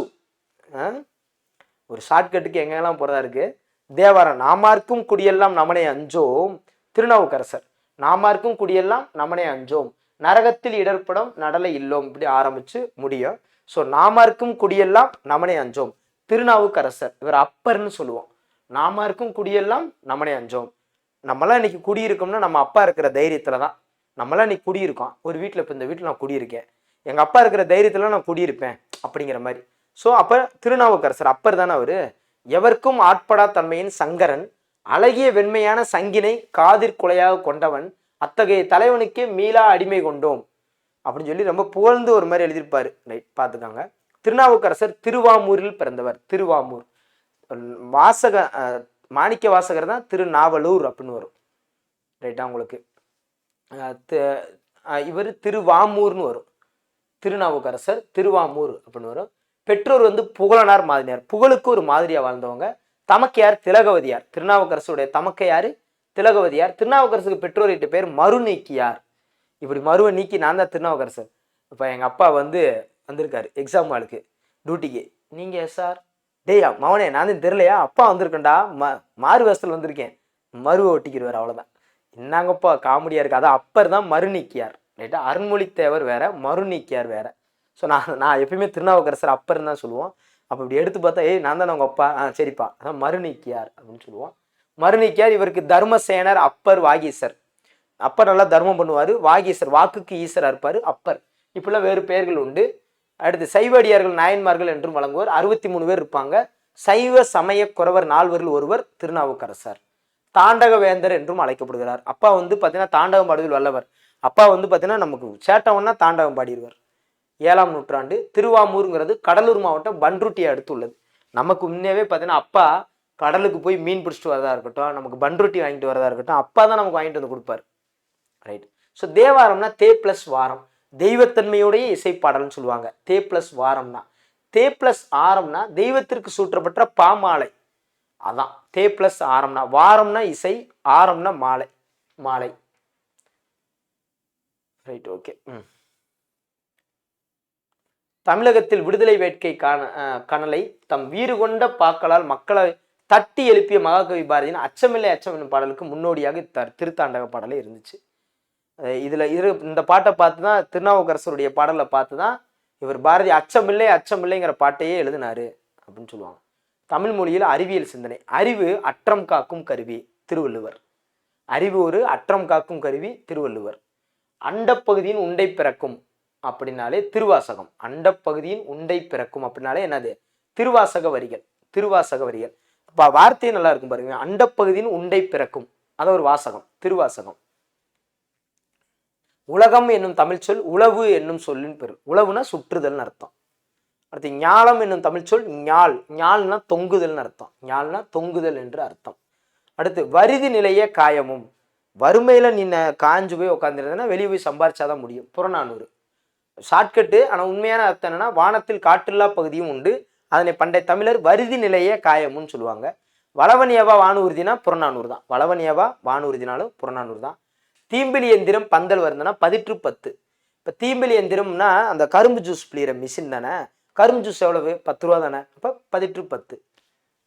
ஒரு ஷார்ட்கட்டுக்கு எங்கெல்லாம் போகிறதா இருக்குது. தேவாரம், நாமார்க்கும் குடியெல்லாம் நமனை அஞ்சோம். திருநாவுக்கரசர், நாமார்க்கும் குடியெல்லாம் நமனை அஞ்சோம், நரகத்தில் இடர்படம் நடலை இல்லோம், இப்படி ஆரம்பித்து முடியும். ஸோ நாமார்க்கும் குடியெல்லாம் நமனை அஞ்சோம். திருநாவுக்கரசர், இவர் அப்பர்னு சொல்லுவோம். நாமார்க்கும் குடியெல்லாம் நமனை அஞ்சோம். நம்மளாம் இன்னைக்கு குடியிருக்கோம்னா நம்ம அப்பா இருக்கிற தைரியத்தில் தான். நம்மளாம் இன்னைக்கு குடியிருக்கோம் ஒரு வீட்டில். இப்போ இந்த வீட்டில் நான் குடியிருக்கேன், எங்கள் அப்பா இருக்கிற தைரியத்தில் நான் குடியிருப்பேன் அப்படிங்கிற மாதிரி. ஸோ அப்போ திருநாவுக்கரசர் அப்பர் தானே அவர். எவர்க்கும் ஆட்படா தன்மையின் சங்கரன், அழகிய வெண்மையான சங்கினை காதிர் கொலையாக கொண்டவன், அத்தகைய தலைவனுக்கே மீளா அடிமை கொண்டோம் அப்படின்னு சொல்லி ரொம்ப புகழ்ந்து ஒரு மாதிரி எழுதியிருப்பாரு. ரைட், பார்த்துக்காங்க. திருநாவுக்கரசர் திருவாமூரில் பிறந்தவர். திருவாமூர் வாசக மாணிக்க வாசகர் தான் திருநாவலூர் அப்படின்னு வரும். ரைட்டா உங்களுக்கு. இவர் திருவாமூர்னு வரும். திருநாவுக்கரசர் திருவாமூர் அப்படின்னு வரும். பெற்றோர் வந்து புகழனார் மாதிரியார், புகழுக்கு ஒரு மாதிரியா வாழ்ந்தவங்க. தமக்கையார் திலகவதியார். திருநாவுக்கரசுடைய தமக்கையார் திலகவதியார். திருநாவுக்கரசுக்கு பெற்றோர் 8 பேர் மறுநீக்கியார். இப்படி மருவை நீக்கி நான் தான் திருநாவுக்கரசர். இப்போ எங்கள் அப்பா வந்து வந்திருக்காரு எக்ஸாம் ஹாலுக்கு டியூட்டிக்கு. நீங்கள் சார், டேய் மவனே நான் தான் தெரியலையா, அப்பா வந்திருக்கேன்டா, மாறு வேஷத்தில் வந்திருக்கேன், மருவை ஒட்டிக்கிடுவார், அவ்வளோதான். என்னங்கப்பா காமெடியாக இருக்குது. அதான் அப்பர் தான் மறுநீக்கியார். ரைட்டா, அருண்மொழித்தேவர் வேற, மறுநீக்கியார் வேற. ஸோ நான் எப்பயுமே திருநாவுக்கரசர் அப்பர்னு தான் சொல்லுவோம். அப்போ இப்படி எடுத்து பார்த்தா, நான் தானே உங்கள் அப்பா, சரிப்பா, அதான் மறுநீக்கியார் அப்படின்னு சொல்லுவோம். மறுநீக்கியார். இவருக்கு தர்மசேனர், அப்பர், வாகீசர். அப்பர் நல்லா தர்மம் பண்ணுவார், வாகீசர் வாக்குக்கு ஈசராக இருப்பார் அப்பர். இப்படிலாம் வேறு பெயர்கள் உண்டு. அடுத்து சைவடியார்கள் நாயன்மார்கள் என்றும் வழங்குவார். 63 பேர் இருப்பாங்க. சைவ சமய குறவர் 4 ஒருவர் திருநாவுக்கரசர். தாண்டக வேந்தர் என்றும் அழைக்கப்படுகிறார். அப்பா வந்து பார்த்தீங்கன்னா தாண்டகம் பாடுவதில் வல்லவர். அப்பா வந்து பார்த்தீங்கன்னா நமக்கு சேட்டவன்னா தாண்டகம் பாடிடுவார். 7ஆம் நூற்றாண்டு. திருவாமூருங்கிறது கடலூர் மாவட்டம் பன்ருட்டியை அடுத்து உள்ளது. நமக்கு முன்னேவே பார்த்தீங்கன்னா அப்பா கடலுக்கு போய் மீன் பிடிச்சிட்டு வரதா இருக்கட்டும், நமக்கு பன்ருட்டி வாங்கிட்டு வரதா இருக்கட்டும், அப்பா தான் நமக்கு வாங்கிட்டு வந்து கொடுப்பாரு. ரைட். ஸோ தேவாரம்னா தே பிளஸ் வாரம், தெய்வத்தன்மையுடைய இசைப்பாடல்னு சொல்லுவாங்க. தே பிளஸ் வாரம்னா, தே பிளஸ் ஆரம்னா தெய்வத்திற்கு சூற்றப்பட்ட பாமாலை, அதான் தே பிளஸ் ஆரம்னா. வாரம்னா இசை, ஆரம்னா மாலை, மாலை. Right, okay. தமிழகத்தில் விடுதலை வேட்கை கனலை தம் வீறு கொண்ட பாக்களால் மக்களை தட்டி எழுப்பிய மகாகவி பாரதியின் அச்சமில்லை அச்சம் என்னும் பாடலுக்கு முன்னோடியாக திருத்தாண்டக பாடலே இருந்துச்சு. இந்த பாட்டை பார்த்து தான், திருநாவுக்கரசருடைய பாடலை பார்த்து தான் இவர் பாரதி அச்சமில்லை அச்சமில்லைங்கிற பாட்டையே எழுதினாரு அப்படின்னு சொல்லுவாங்க. தமிழ் மொழியில் அறிவியல் சிந்தனை. அறிவு அற்றம் காக்கும் கருவி, திருவள்ளுவர். அறிவு ஒரு அற்றம் காக்கும் கருவி, திருவள்ளுவர். அண்டப்பகுதியின் உண்டை பிறக்கும் அப்படின்னாலே திருவாசகம். அண்டப்பகுதியின் உண்டை பிறக்கும் அப்படின்னாலே என்னது? திருவாசக வரிகள். திருவாசக வரிகள். இப்போ வார்த்தையே நல்லா இருக்கும் பாருங்க. அண்டப்பகுதியின் உண்டை பிறக்கும், அது ஒரு வாசகம், திருவாசகம். உலகம் என்னும் தமிழ் சொல் உளவு என்னும் சொல்லின் பெரு. உளவுனா சுற்றுதல்னு அர்த்தம். அடுத்து ஞாலம் என்னும் தமிழ் சொல் ஞால். ஞால்னா தொங்குதல்னு அர்த்தம். ஞால்னா தொங்குதல் என்று அர்த்தம். அடுத்து வருதி நிலைய காயமும். வறுமையில நின்ன காஞ்சு போய் உட்காந்துருந்ததுன்னா வெளியே போய் சம்பாரிச்சாதான் முடியும். புறநானூறு. ஷார்ட்கட்டு. ஆனால் உண்மையான அர்த்தம் என்னன்னா, வானத்தில் காற்றில்லா பகுதியும் உண்டு, அதனை பண்டைய தமிழர் வருதி நிலைய காயமுன்னு சொல்லுவாங்க. வளவனியவா வானூர்தினா புறநானூறு தான். வளவனியவா வானூர்தினாலும் புறநானூறு தான். தீம்பிலி எந்திரம் பந்தல் வருதுன்னா 10 இப்போ தீம்பிலி எந்திரம்னா அந்த கரும்பு ஜூஸ் பிழிகிற மிஷின் தானே. கரும்பு ஜூஸ் எவ்வளவு? 10 ரூபா தானே. அப்போ 10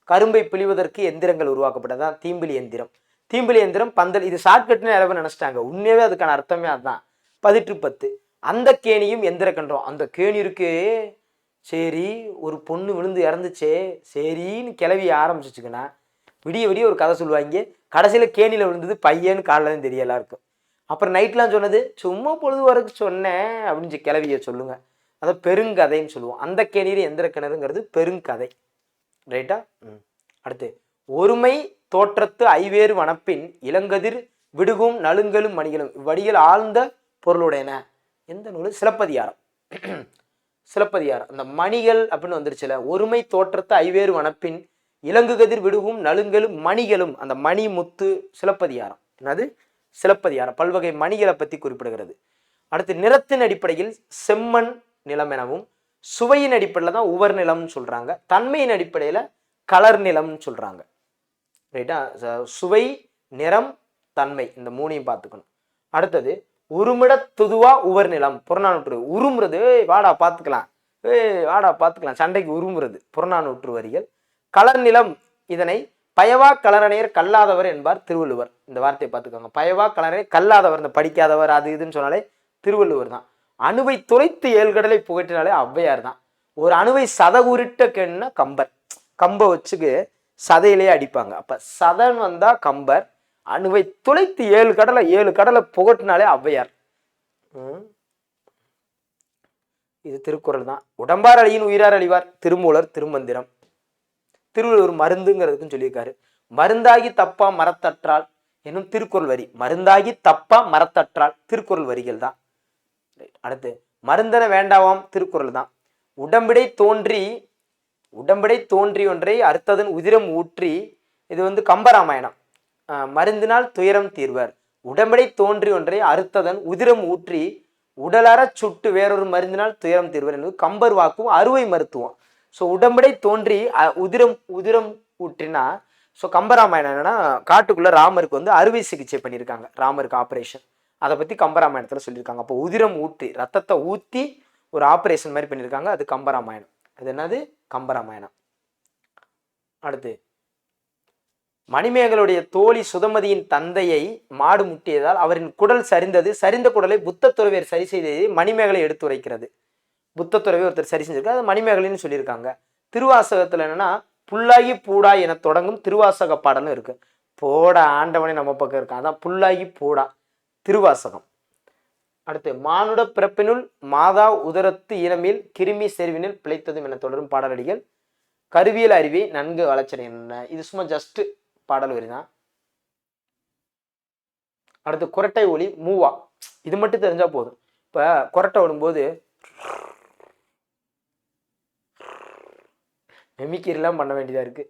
கரும்பை பிழிவதற்கு எந்திரங்கள் உருவாக்கப்பட்டதான் தீம்பிலி எந்திரம். தீம்பிலி எந்திரம் பந்தல். இது ஷார்ட்கட்னு யாராவது நினைச்சிட்டாங்க. உண்மையாவே அதுக்கான அர்த்தமே அதுதான். 10 அந்த கேணியும் எந்திர கன்றோம். அந்த கேணி இருக்கு, சரி ஒரு பொண்ணு விழுந்து இறந்துச்சே, சரின்னு கிளவி ஆரம்பிச்சிச்சுக்கன்னா விடிய விடிய ஒரு கதை சொல்லுவாங்க. கடைசியில் கேணியில் விழுந்தது பையன்னு காலையில் தெரியலா இருக்கும். அப்புறம் நைட்லாம் சொன்னது சும்மா பொழுது வரைக்கும் சொன்னேன் அப்படின்னு கிளவிய சொல்லுங்க. அதை பெருங்கதைன்னு சொல்லுவோம். அந்த கேணியில் எந்திர கிணறுங்கிறது பெருங்கதை. ரைட்டா. அடுத்து ஒருமை தோற்றத்து ஐவேறு வனப்பின் இளங்கதிர் விடுகும் நலுங்கலும் மணிகளும். வடிகள் ஆழ்ந்த பொருளுடையன. எந்த நூல்? சிலப்பதிகாரம். சிலப்பதிகாரம் அந்த மணிகள் அப்படின்னு வந்துருச்சுல, ஒருமை தோற்றத்தை ஐவேறு வனப்பின் இலங்கு கதிர் விடுவும் நலுங்கலும் மணிகளும், அந்த மணி முத்து சிலப்பதிகாரம். என்னது? சிலப்பதிகாரம் பல்வகை மணிகளை பற்றி குறிப்பிடுகிறது. அடுத்து நிறத்தின் அடிப்படையில் செம்மண் நிலம் எனவும், சுவையின் அடிப்படையில் தான் உவர் நிலம்னு சொல்றாங்க, தன்மையின் அடிப்படையில் கலர் நிலம்னு சொல்றாங்க. ரைட்டா? சுவை, நிறம், தன்மை, இந்த மூணையும் பார்த்துக்கணும். அடுத்தது உருமிட துதுவா உவர் நிலம் புறநானூற்று. உருமுறது வாடா பார்த்துக்கலாம், வாடா பார்த்துக்கலாம், சண்டைக்கு உருமுறது புறநானூற்று வரிகள். கலர் நிலம் இதனை பயவா கலரணையர் கல்லாதவர் என்பார் திருவள்ளுவர். இந்த வார்த்தையை பார்த்துக்கோங்க. பயவா கலரணையர் கல்லாதவர், இந்த படிக்காதவர் அது இதுன்னு சொன்னாலே திருவள்ளுவர் தான். அணுவை துளைத்து ஏழ்கடலை புகட்டினாலே ஔவையார் தான். ஒரு அணுவை சதகுருட்ட கேன்னா கம்பர். கம்பை வச்சுக்கு சதையிலேயே அடிப்பாங்க. அப்ப சதன் வந்தா கம்பர், அணுவை துளைத்து ஏழு கடலை புகட்டினாலே ஔவையார். இது திருக்குறள் தான். உடம்பார் அழியின் உயிரார் அழிவார் திருமூலர் திருமந்திரம். திருவள்ளுவர் மருந்துங்கிறதுக்கும் சொல்லியிருக்காரு. மருந்தாகி தப்பா மரத்தற்றால் என்னும் திருக்குறள் வரி. மருந்தாகி தப்பா மரத்தற்றால் திருக்குறள் வரிகள் தான். அடுத்து மருந்தன வேண்டாவாம் திருக்குறள் தான். உடம்பிடை தோன்றி ஒன்றை அறுத்ததன் உதிரம் ஊற்றி, இது வந்து கம்பராமாயணம். மருந்தினால் துயரம் தீர்வர். உடம்பிடை தோன்றி ஒன்றை அறுத்ததன் உதிரம் ஊற்றி உடலற சுட்டு வேறொரு மருந்தினால் துயரம் தீர்வர் என்பது கம்பர் வாக்கும் அறுவை மருத்துவம். ஸோ உடம்பிடை தோன்றி உதிரம் ஊற்றினா, ஸோ கம்பராமாயணம் என்னன்னா காட்டுக்குள்ள ராமருக்கு வந்து அறுவை சிகிச்சை பண்ணியிருக்காங்க, ராமருக்கு ஆப்ரேஷன். அதை பற்றி கம்பராமாயணத்தில் சொல்லியிருக்காங்க. அப்போ உதிரம் ஊற்றி ரத்தத்தை ஊற்றி ஒரு ஆப்ரேஷன் மாதிரி பண்ணியிருக்காங்க, அது கம்பராமாயணம். அது என்னது? கம்பராமாயணம். அடுத்து மணிமேகலுடைய தோழி சுதமதியின் தந்தையை மாடு முட்டியதால் அவரின் குடல் சரிந்தது. சரிந்த குடலை புத்த துறவியர் சரி செய்ததை மணிமேகலை எடுத்துரைக்கிறது. புத்த துறவி ஒருத்தர் சரி செஞ்சிருக்காரு, அது மணிமேகலைன்னு சொல்லியிருக்காங்க. திருவாசகத்துல என்னன்னா புல்லாகி பூடா என தொடங்கும் திருவாசக பாடலும் இருக்கு. போடா ஆண்டவனே நம்ம பக்கம் இருக்கான், அதான் புல்லாகி பூடா திருவாசகம். அடுத்து மானுட பிறப்பினுள் மாதா உதரத்து ஈரமில் கிருமி செருவினில் பிழைத்ததும் என தொடரும் பாடலடிகள். கருவியல் அறிவை நன்கு வளர்ச்சனை என்ன, இது சும்மா ஜஸ்ட் பாடல் வரிதான். அடுத்து குரட்டை ஒலி மூவா, இது மட்டும் தெரிஞ்சா போதும். இப்ப குரட்டை விடும்போது மெமிக்கிரிலாம் பண்ண வேண்டியதா இருக்கு.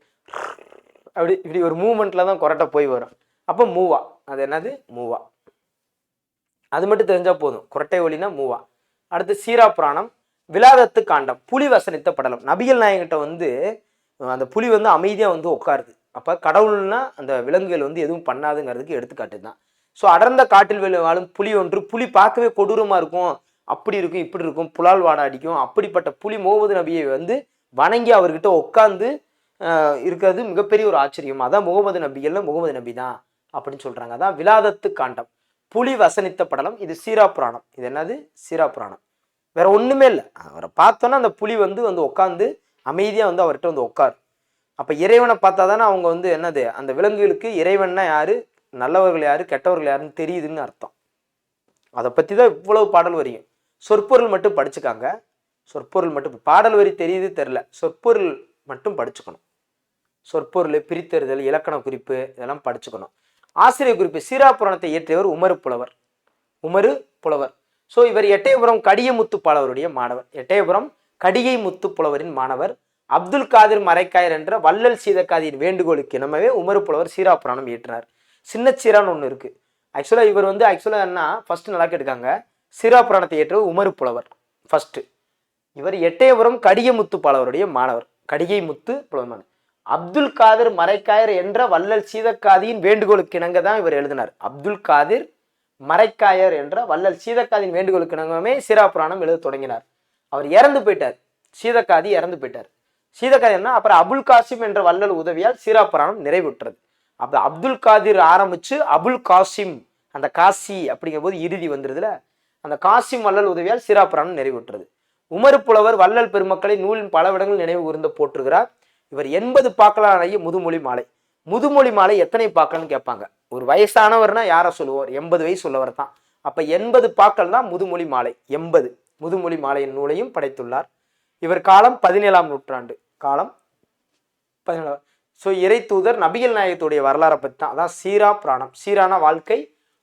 அப்படி இப்படி ஒரு மூமெண்ட்ல தான் குரட்டை போய் வரும். அப்போ மூவா, அது என்னது? மூவா. அது மட்டும் தெரிஞ்சா போதும், குரட்டை ஒலினா மூவா. அடுத்து சீரா புராணம் விலாதத்து காண்டம் புலி வசனித்த படலம். நபிகள் நாயகிட்ட வந்து அந்த புலி வந்து அமைதியா வந்து உட்காருது. அப்ப கடவுள்னா அந்த விலங்குகள் வந்து எதுவும் பண்ணாதுங்கிறதுக்கு எடுத்துக்காட்டு தான். ஸோ அடர்ந்த காட்டில் வாழும் புலி ஒன்று. புலி பார்க்கவே கொடூரமா இருக்கும், அப்படி இருக்கும் இப்படி இருக்கும், புலால் வாடை அடிக்கும். அப்படிப்பட்ட புலி முகமது நபியை வந்து வணங்கி அவர்கிட்ட உட்காந்து இருக்கிறது மிகப்பெரிய ஒரு ஆச்சரியம். அதான் முகமது நபிகள்ல முகமது நபி தான் அப்படின்னு சொல்றாங்க. அதான் விலாதத்து காண்டம் புலி வசனித்த படலம். இது சீரா புராணம். இது என்னது? சீரா புராணம். வேற ஒண்ணுமே இல்லை. அவரை பார்த்தோன்னா அந்த புலி வந்து உட்காந்து அமைதியா வந்து அவர்கிட்ட வந்து உட்காரு. அப்ப இறைவனை பார்த்தா தானே அவங்க வந்து என்னது, அந்த விலங்குகளுக்கு இறைவன்னா யாரு, நல்லவர்கள் யாரு, கெட்டவர்கள் யாருன்னு தெரியுதுன்னு அர்த்தம். அதை பத்தி தான் இவ்வளவு பாடல் வரியும். சொற்பொருள் மட்டும் படிச்சுக்காங்க. சொற்பொருள் மட்டும், பாடல் வரி தெரியுது தெரில, சொற்பொருள் மட்டும் படிச்சுக்கணும். சொற்பொருள், பிரித்தறிதல், இலக்கண குறிப்பு இதெல்லாம் படிச்சுக்கணும். ஆசிரியர் குறிப்பு. சீரா புராணத்தை இயற்றியவர் உமறு புலவர். ஸோ இவர் எட்டயபுரம் கடியமுத்து பாலவருடைய மாணவர். எட்டயபுரம் கடிகை முத்து புலவரின் மாணவர். அப்துல் காதிர் மரைக்காயர் என்ற வள்ளல் சீதக்காதியின் வேண்டுகோளுக்கு இனமாவே உமறு புலவர் சீரா புராணம் இயற்றினார். சின்ன சீரான்னு ஒன்று இருக்கு. ஆக்சுவலா இவர் வந்து என்ன ஃபர்ஸ்ட் நல்லா கேட்டுக்காங்க, சீரா புராணத்தை இயற்றவர் உமறு புலவர் ஃபர்ஸ்ட். இவர் எட்டயபுரம் கடிகமுத்து பாலவருடைய மாணவர். கடிகை முத்து புலவர். அப்துல் காதிர் மரைக்காயர் என்ற வள்ளல் சீதக்காதியின் வேண்டுகோளுக்கு இணங்க தான் இவர் எழுதினார். அப்துல் காதிர் மரைக்காயர் என்ற வள்ளல் சீதக்காதியின் வேண்டுகோளுக்கு இணங்கவே சீரா புராணம் எழுத தொடங்கினார். அவர் இறந்து போயிட்டார். சீதக்காதி இறந்து போயிட்டார். சீதக்காதி என்ன, அப்புறம் அபுல் காசிம் என்ற வள்ளல் உதவியால் சீரா புராணம் நிறைவுற்றது. அப்ப அப்துல் காதிர் ஆரம்பிச்சு அபுல் காசிம், அந்த காசி அப்படிங்கும் போது இறுதி வந்துருதுல, அந்த காசிம் வள்ளல் உதவியால் சீரா புராணம் நிறைவுற்றது. உமறு புலவர் வள்ளல் பெருமக்களை நூலின் பல இடங்கள் நினைவு கூர்ந்து போற்றுகிறார். இவர் 80 பாக்களான முதுமொழி மாலை. முதுமொழி மாலை எத்தனை பாக்கள்னு கேட்பாங்க. ஒரு வயசானவர்னா யாரை சொல்லுவார்? 80 வயசு உள்ளவர் தான். அப்ப 80 பாக்கள் தான் முதுமொழி மாலை. 80 முதுமொழி மாலையின் நூலையும் படைத்துள்ளார். இவர் காலம் 17ஆம் நூற்றாண்டு. காலம் 17. ஸோ இறை தூதர் நபிகள் நாயகத்துடைய வரலாறை பற்றி தான். அதான் சீரா புராணம். சீரானா வாழ்க்கை,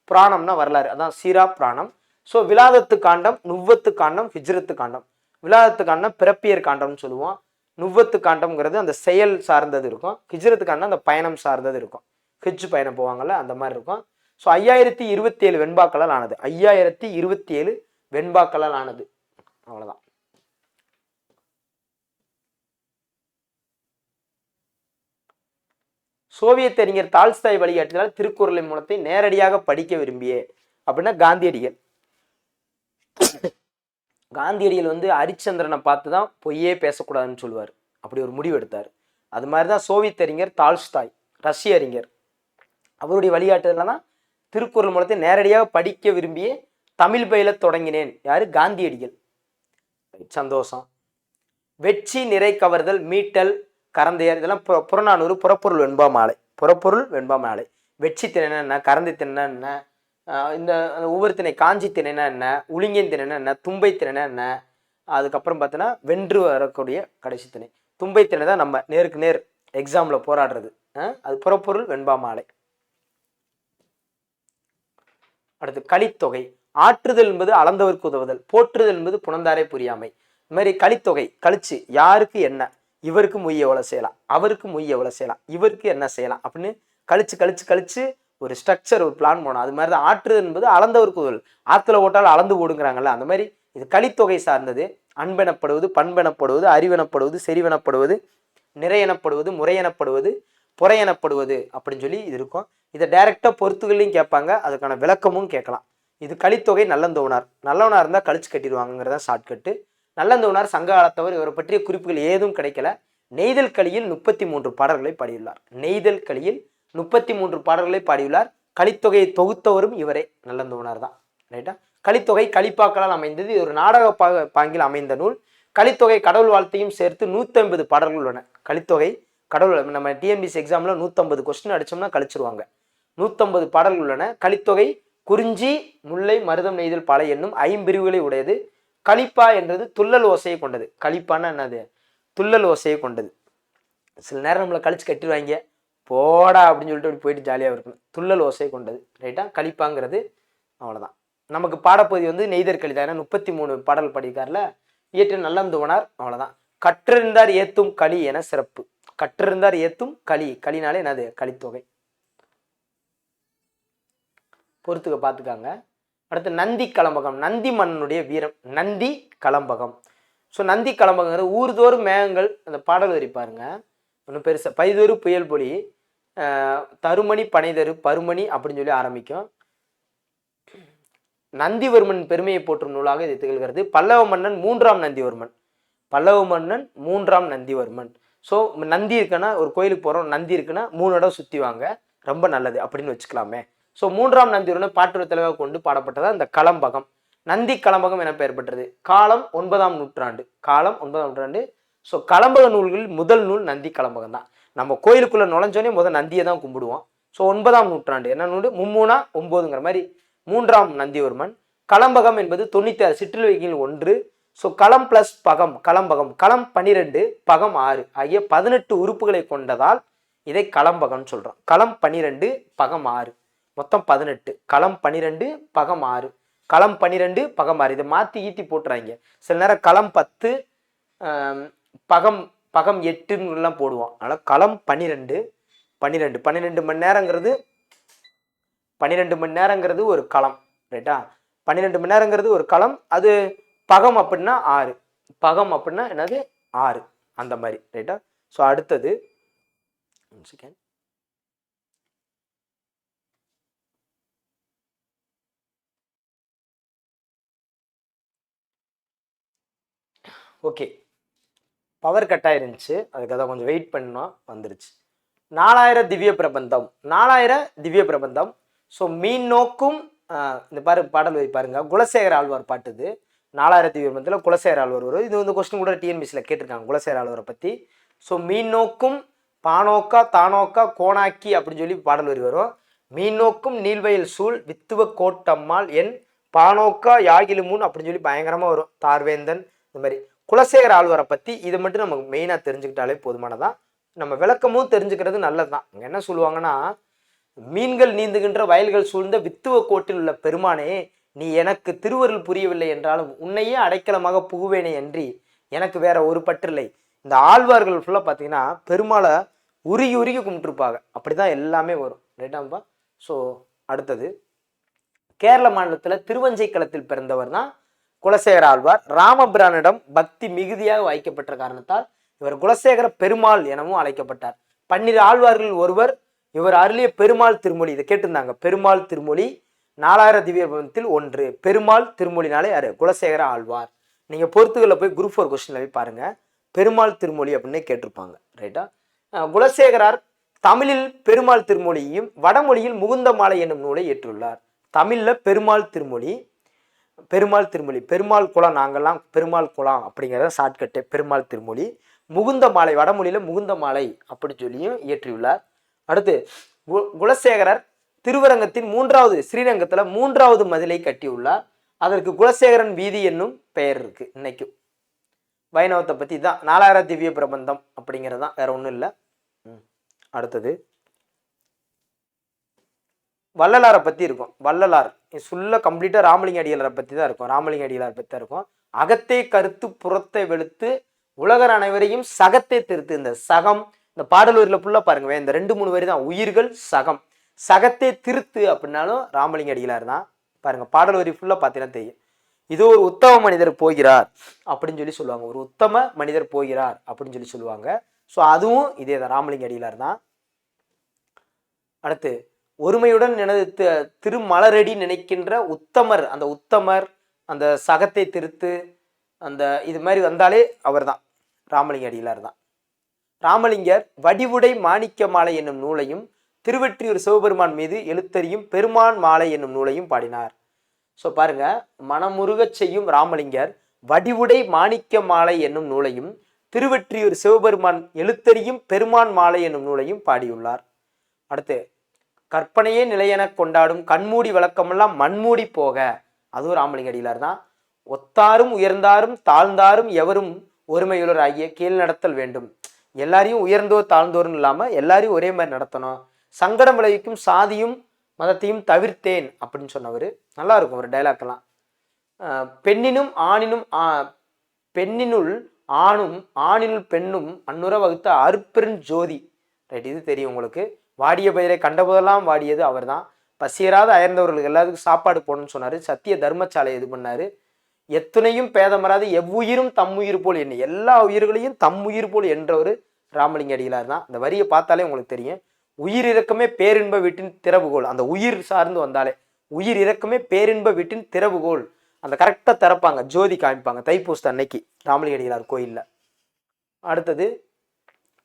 புராணம்னா வரலாறு. அதான் சீரா புராணம். ஸோ விலாதத்து காண்டம், நுவ்வத்து காண்டம், ஹிஜ்ரத்து காண்டம். விலாதத்து காண்டம் பிறப்பியர் காண்டம்னு சொல்லுவோம். நுவ்வத்து காண்டம்ங்கிறது அந்த செயல் சார்ந்தது இருக்கும். ஹிஜ்ரத்து காண்டம் அந்த பயணம் சார்ந்தது இருக்கும். ஹிஜ் பயணம் போவாங்கல்ல அந்த மாதிரி இருக்கும். ஸோ 5027 வெண்பாக்களால் ஆனது. 5027 வெண்பாக்களால் ஆனது. அவ்வளவுதான். சோவியத் அறிஞர் டால்ஸ்டாய் வழிகாட்டினால் திருக்குறளின் மூலத்தை நேரடியாக படிக்க விரும்பியே அப்படின்னா காந்தியடிகள். காந்தியடிகள் வந்து ஹரிச்சந்திரனை பார்த்து தான் பொய்யே பேசக்கூடாதுன்னு சொல்லுவார். அப்படி ஒரு முடிவு எடுத்தார். அது மாதிரி தான் சோவியத் அறிஞர் டால்ஸ்டாய், ரஷ்ய அறிஞர், அவருடைய வழிகாட்டுதல தான் திருக்குறள் மூலத்தை நேரடியாக படிக்க விரும்பியே தமிழ் பயில தொடங்கினேன். யாரு? காந்தியடிகள். சந்தோஷம். வெற்றி, நிறை கவர்தல், மீட்டல், கரந்தையர், இதெல்லாம் புறநானூறு, புறப்பொருள் வெண்பா மாலை. புறப்பொருள் வெண்பா மாலை. வெற்றி திணைனா என்ன, கரந்தை திணைனா என்ன, இந்த ஒவ்வொரு திணை, காஞ்சி திணைனா என்ன, உளிங்கன் திணைனா என்ன, தும்பை திணைனா என்ன, அதுக்கப்புறம் பார்த்தீங்கன்னா வென்று வரக்கூடிய கடைசி திணை தும்பை திணை தான் நம்ம நேருக்கு நேர் எக்ஸாம்ல போராடுறது. அது புறப்பொருள் வெண்பா மாலை. அடுத்து கலித்தொகை. ஆற்றுதல் என்பது அளந்தவருக்கு உதவுதல், போற்றுதல் என்பது புணர்ந்தாரை புரியாமை. இந்த மாதிரி கலித்தொகை கழிச்சு யாருக்கு என்ன, இவருக்கு மொய் எவ்வளவு செய்யலாம், அவருக்கு மொய் எவ்வளவு செய்யலாம், இவருக்கு என்ன செய்யலாம் அப்படின்னு கழிச்சு கழிச்சு கழிச்சு ஒரு ஸ்ட்ரக்சர், ஒரு பிளான் போனோம். அது மாதிரி தான் ஆற்றுதல் என்பது அளந்தவருக்கு உதவுதல். ஆற்றுல ஓட்டால் அளந்து ஓடுங்கிறாங்கல்ல, அந்த மாதிரி இது கலித்தொகை சார்ந்தது. அன்பெனப்படுவது, பண்பெனப்படுவது, அறிவெனப்படுவது, செறிவெனப்படுவது, நிறையெனப்படுவது, முறையெனப்படுவது, புறையெனப்படுவது அப்படின்னு சொல்லி இது இருக்கும். இதை டைரக்டா பொறுத்துகளையும் கேட்பாங்க, அதுக்கான விளக்கமும் கேட்கலாம். இது கலித்தொகை நல்லந்தோனார். நல்லவனா இருந்தா கழிச்சு கட்டிடுவாங்கிறதா ஷார்ட்கட்டு. நல்லந்தோனார் சங்க காலத்தவர். இவரை பற்றிய குறிப்புகள் ஏதும் கிடைக்கல. நெய்தல் கலியில் 33 பாடல்களை பாடியுள்ளார். நெய்தல் கலியில் 33 பாடல்களை பாடியுள்ளார். கலித்தொகையை தொகுத்தவரும் இவரே, நல்லந்தோனார் தான். ரைட்டா? கலித்தொகை கலிப்பாக்களால் அமைந்தது. இது ஒரு நாடக பாங்கில் அமைந்த நூல். கலித்தொகை கடவுள் வாழ்த்தையும் சேர்த்து 150 பாடல்கள் உள்ளன. கலித்தொகை கடவுள், நம்ம டிஎன்பிசி எக்ஸாம்ல 150 கொஸ்டின் அடிச்சோம்னா கழிச்சிருவாங்க. 150 பாடல்கள் உள்ளன. கலித்தொகை குறிஞ்சி, முல்லை, மருதம், நெய்தல், பாலை என்னும் 5 பிரிவுகளை உடையது. கலிப்பா என்றது துள்ளல் ஓசையை கொண்டது. கலிப்பான்னா என்னது? துள்ளல் ஓசையை கொண்டது. சில நேரம் நம்மளை கழிச்சு கட்டிடுவாங்க, போடா அப்படின்னு சொல்லிட்டு அப்படி போயிட்டு ஜாலியாக இருக்கணும். துள்ளல் ஓசையை கொண்டது. ரைட்டா? கலிப்பாங்கிறது அவ்வளோதான். நமக்கு பாடப்பகுதி வந்து நெய்தர் கலி தான். ஏன்னா 33 பாடல் படிக்கார்ல, இயற்ற நல்லந்தோனார். அவ்வளோதான். கற்றிருந்தார் ஏத்தும் களி என சிறப்பு. கற்றிருந்தார் ஏத்தும் களி, களினாலே என்னது? கலித்தொகை. பொறுத்துக்க பார்த்துக்காங்க. அடுத்து நந்தி கலம்பகம். நந்தி மன்னனுடைய வீரம். நந்தி கலம்பகம். ஸோ நந்தி கலம்பகங்கிறது ஊர்தோறும் மேகங்கள். அந்த பாடல் வரி பாருங்க, ஒன்றும் பெருசா. பைதொரு புயல் பொலி, தருமணி பனைதரு பருமணி அப்படின்னு சொல்லி ஆரம்பிக்கும். நந்திவர்மன் பெருமையை போற்றும் நூலாக இது திகழ்கிறது. பல்லவ மன்னன் 3ஆம் நந்திவர்மன். பல்லவ மன்னன் 3ஆம் நந்திவர்மன். ஸோ நந்தி இருக்குன்னா, ஒரு கோயிலுக்கு போகிறோம், நந்தி இருக்குன்னா 3 இடம் சுற்றி வாங்க, ரொம்ப நல்லது அப்படின்னு வச்சுக்கலாமே. ஸோ 3ஆம் நந்திவர்மன் பாட்டுரை தலைவாக கொண்டு பாடப்பட்டதா இந்த கலம்பகம். நந்தி கலம்பகம் என பெயர் பெற்றது. காலம் 9ஆம் நூற்றாண்டு. காலம் 9ஆம் நூற்றாண்டு. ஸோ கலம்பக நூல்களில் முதல் நூல் நந்தி கலம்பகம் தான். நம்ம கோயிலுக்குள்ள நுழைஞ்சோடனே முதல் நந்தியை தான் கும்பிடுவோம். ஸோ 9ஆம் நூற்றாண்டு. என்ன நூல்? 3 9ங்கிற மாதிரி 3ஆம் நந்திவர்மன். கலம்பகம் என்பது 96 சிற்றிலக்கியங்கள் 1. ஸோ களம் பிளஸ் பகம், கலம்பகம். களம் 12, பகம் 6 ஆகிய 18 உறுப்புகளை கொண்டதால் இதை கலம்பகம்னு சொல்றோம். களம் 12, பகம் 6, மொத்தம் 18. களம் 12, பகம் 6. களம் 12, பகம் 6. இதை மாற்றி ஈத்தி போட்டுறாங்க. சில நேரம் களம் 10, பகம் 8 போடுவோம். அதனால களம் 12 மணி நேரங்கிறது 12 மணி நேரங்கிறது ஒரு களம். ரைட்டா? 12 மணி நேரங்கிறது ஒரு களம். அது பகம் அப்படின்னா 6. பகம் அப்படின்னா என்னது? 6. அந்த மாதிரி. ரைட்டா? ஸோ அடுத்தது ஓகே, பவர் கட் ஆயிருந்துச்சு, அதுக்காக கொஞ்சம் வெயிட் பண்ணோம், வந்துருச்சு. 4000 திவ்ய பிரபந்தம். 4000 திவ்ய பிரபந்தம். ஸோ மீன் நோக்கும் இந்த பாடல் வை பாருங்க, குலசேகர ஆழ்வார் பாட்டுது. 4000 திவ்ய பிரபந்தத்தில் குலசேகர ஆழ்வார் வரும். இது வந்து கொஸ்டின் கூட டிஎன்பிசியில் கேட்டிருக்காங்க குலசேகர ஆழ்வாரை பற்றி. ஸோ மீன் நோக்கும் பானோக்கா தானோக்கா கோணாக்கி அப்படின்னு சொல்லி பாடல் வரி வரும். மீன் நோக்கும் நீள்வயல் சூழ் வித்துவ கோட்டம்மாள் என் பானோக்கா யாகிலுமுன் அப்படின்னு சொல்லி பயங்கரமாக வரும். தார்வேந்தன், இந்த மாதிரி குலசேகர ஆழ்வாரை பற்றி இதை மட்டும் நமக்கு மெயினாக தெரிஞ்சுக்கிட்டாலே போதுமானதான். நம்ம விளக்கமும் தெரிஞ்சுக்கிறது நல்லது தான். அங்கே என்ன சொல்லுவாங்கன்னா, மீன்கள் நீந்துகின்ற வயல்கள் சூழ்ந்த வித்துவ கோட்டில் உள்ள பெருமானே, நீ எனக்கு திருவருள் புரியவில்லை என்றாலும் உன்னையே அடைக்கலமாக புகுவேனே அன்றி எனக்கு வேற ஒரு பற்றில்லை. இந்த ஆழ்வார்கள் ஃபுல்லாக பார்த்தீங்கன்னா பெருமாளை உருகி உருகி கும்பிட்டுருப்பாங்க. அப்படிதான் எல்லாமே வரும். ரைட்டாம்பா. ஸோ அடுத்தது கேரள மாநிலத்தில் திருவஞ்சைக்களத்தில் பிறந்தவர் தான் குலசேகர ஆழ்வார். ராமபிரானிடம் பக்தி மிகுதியாக வைக்கப்பட்ட காரணத்தால் இவர் குலசேகர பெருமாள் எனவும் அழைக்கப்பட்டார். 12 ஆழ்வார்கள் ஒருவர். இவர் அருளிய பெருமாள் திருமொழி, இதை கேட்டிருந்தாங்க. பெருமாள் திருமொழி 4000 திவ்ய பிரபந்தத்தில் ஒன்று. பெருமாள் திருமொழினாலே யாரு? குலசேகர ஆழ்வார். நீங்க பொறுத்துகளில் போய் குரூப் 4 கொஸ்டின்ல போய் பாருங்க, பெருமாள் திருமொழி அப்படின்னு கேட்டிருப்பாங்க. ரைட்டா? குலசேகரார் தமிழில் பெருமாள் திருமொழியையும் வடமொழியில் முகுந்த மாலை என்னும் நூலை ஏற்றுள்ளார். தமிழ்ல பெருமாள் திருமொழி, பெருமாள் குலம், நாங்கள்லாம் பெருமாள் குலம் அப்படிங்கிறத ஷார்ட்கட்டு பெருமாள் திருமொழி. முகுந்த மாலை வடமொழியில முகுந்த மாலை அப்படி சொல்லியும் இயற்றியுள்ளார். அடுத்து குலசேகரர் திருவரங்கத்தின் 3வது ஸ்ரீரங்கத்துல 3வது மதிலை கட்டியுள்ளார். அதற்கு குலசேகரன் வீதி என்னும் பெயர் இருக்கு. இன்னைக்கும் வைணவத்தை பத்தி தான் 4000 திவ்ய பிரபந்தம் அப்படிங்கிறதான், வேற ஒன்றும் இல்லை. அடுத்தது வள்ளலாரை பத்தி இருக்கும். வள்ளலார் ஃபுல்லா கம்ப்ளீட்டா ராமலிங்க அடிகளாரை பத்தி தான் இருக்கும். ராமலிங்க அடிகளாரை பத்தி தான் இருக்கும். அகத்தை கருத்து புறத்தை வெளுத்து உலகர் அனைவரையும் சகத்தை திருத்து. இந்த சகம், இந்த பாடல் வரியில ஃபுல்லா பாருங்க, இந்த 2-3 வரி தான் உயிர்கள் சகம். சகத்தை திருத்து அப்படின்னாலும் ராமலிங்க அடிகளார் தான். பாருங்க பாடல் வரி ஃபுல்லா பார்த்தீங்கன்னா தெரியும். இது ஒரு உத்தம மனிதர் போகிறார் அப்படின்னு சொல்லி சொல்லுவாங்க. ஒரு உத்தம மனிதர் போகிறார் அப்படின்னு சொல்லி சொல்லுவாங்க. ஸோ அதுவும் இதே தான், ராமலிங்க அடிகளார் தான். அடுத்து ஒருமையுடன் எனது திருமலரடி நினைக்கின்ற உத்தமர். அந்த உத்தமர், அந்த சகத்தை திருத்து, அந்த இது மாதிரி வந்தாலே அவர் தான், ராமலிங்க அடிகளார் தான். ராமலிங்கர் வடிவுடை மாணிக்க மாலை என்னும் நூலையும் திருவெற்றியூர் சிவபெருமான் மீது எழுத்தறியும் பெருமான் மாலை என்னும் நூலையும் பாடினார். ஸோ பாருங்க, மனமுருகச் செய்யும் ராமலிங்கர் வடிவுடை மாணிக்க மாலை என்னும் நூலையும் திருவெற்றியூர் சிவபெருமான் எழுத்தறியும் பெருமான் மாலை என்னும் நூலையும் பாடியுள்ளார். அடுத்து கற்பனையே நிலையென கொண்டாடும் கண்மூடி வழக்கமெல்லாம் மண்மூடி போக, அதுவும் ராமலிங்க அடிகளார் தான். ஒத்தாரும் உயர்ந்தாரும் தாழ்ந்தாரும் எவரும் ஒருமையுள்ளர் ஆகிய கீழ் நடத்தல் வேண்டும். எல்லாரையும் உயர்ந்தோர் தாழ்ந்தோர்னு இல்லாம எல்லாரையும் ஒரே மாதிரி நடத்தணும். சங்கடம் விளைவிக்கும் சாதியும் மதத்தையும் தவிர்த்தேன் அப்படின்னு சொன்னவர். நல்லா இருக்கும் ஒரு டைலாக்லாம். பெண்ணினுள் ஆணும் ஆணினுள் பெண்ணும் அன்னுற வகுத்த அருப்பெரும் ஜோதி. ரைட், இது தெரியும் உங்களுக்கு. வாடிய பயிரை கண்டபோதெல்லாம் வாடியது அவர் தான். பசியராத அயர்ந்தவர்களுக்கு எல்லாத்துக்கும் சாப்பாடு போடணும்னு சொன்னார். சத்திய தர்மசாலை இது பண்ணார். எத்துணையும் பேதமராது எவ்வுயிரும் தம்முயிர் போல் என்ன, எல்லா உயிர்களையும் தம்முயிர் போல் என்றவர் ராமலிங்க அடிகளார் தான். இந்த வரியை பார்த்தாலே உங்களுக்கு தெரியும். உயிர் இறக்கமே பேரின்ப வீட்டின் திறவுகோல். அந்த உயிர் சார்ந்து வந்தாலே உயிர் இறக்கமே பேரின்ப வீட்டின் திறவுகோல். அந்த கரெக்டாக திறப்பாங்க, ஜோதி காமிப்பாங்க தைப்பூசத்து அன்னைக்கு ராமலிங்க அடிகளார் கோயிலில். அடுத்தது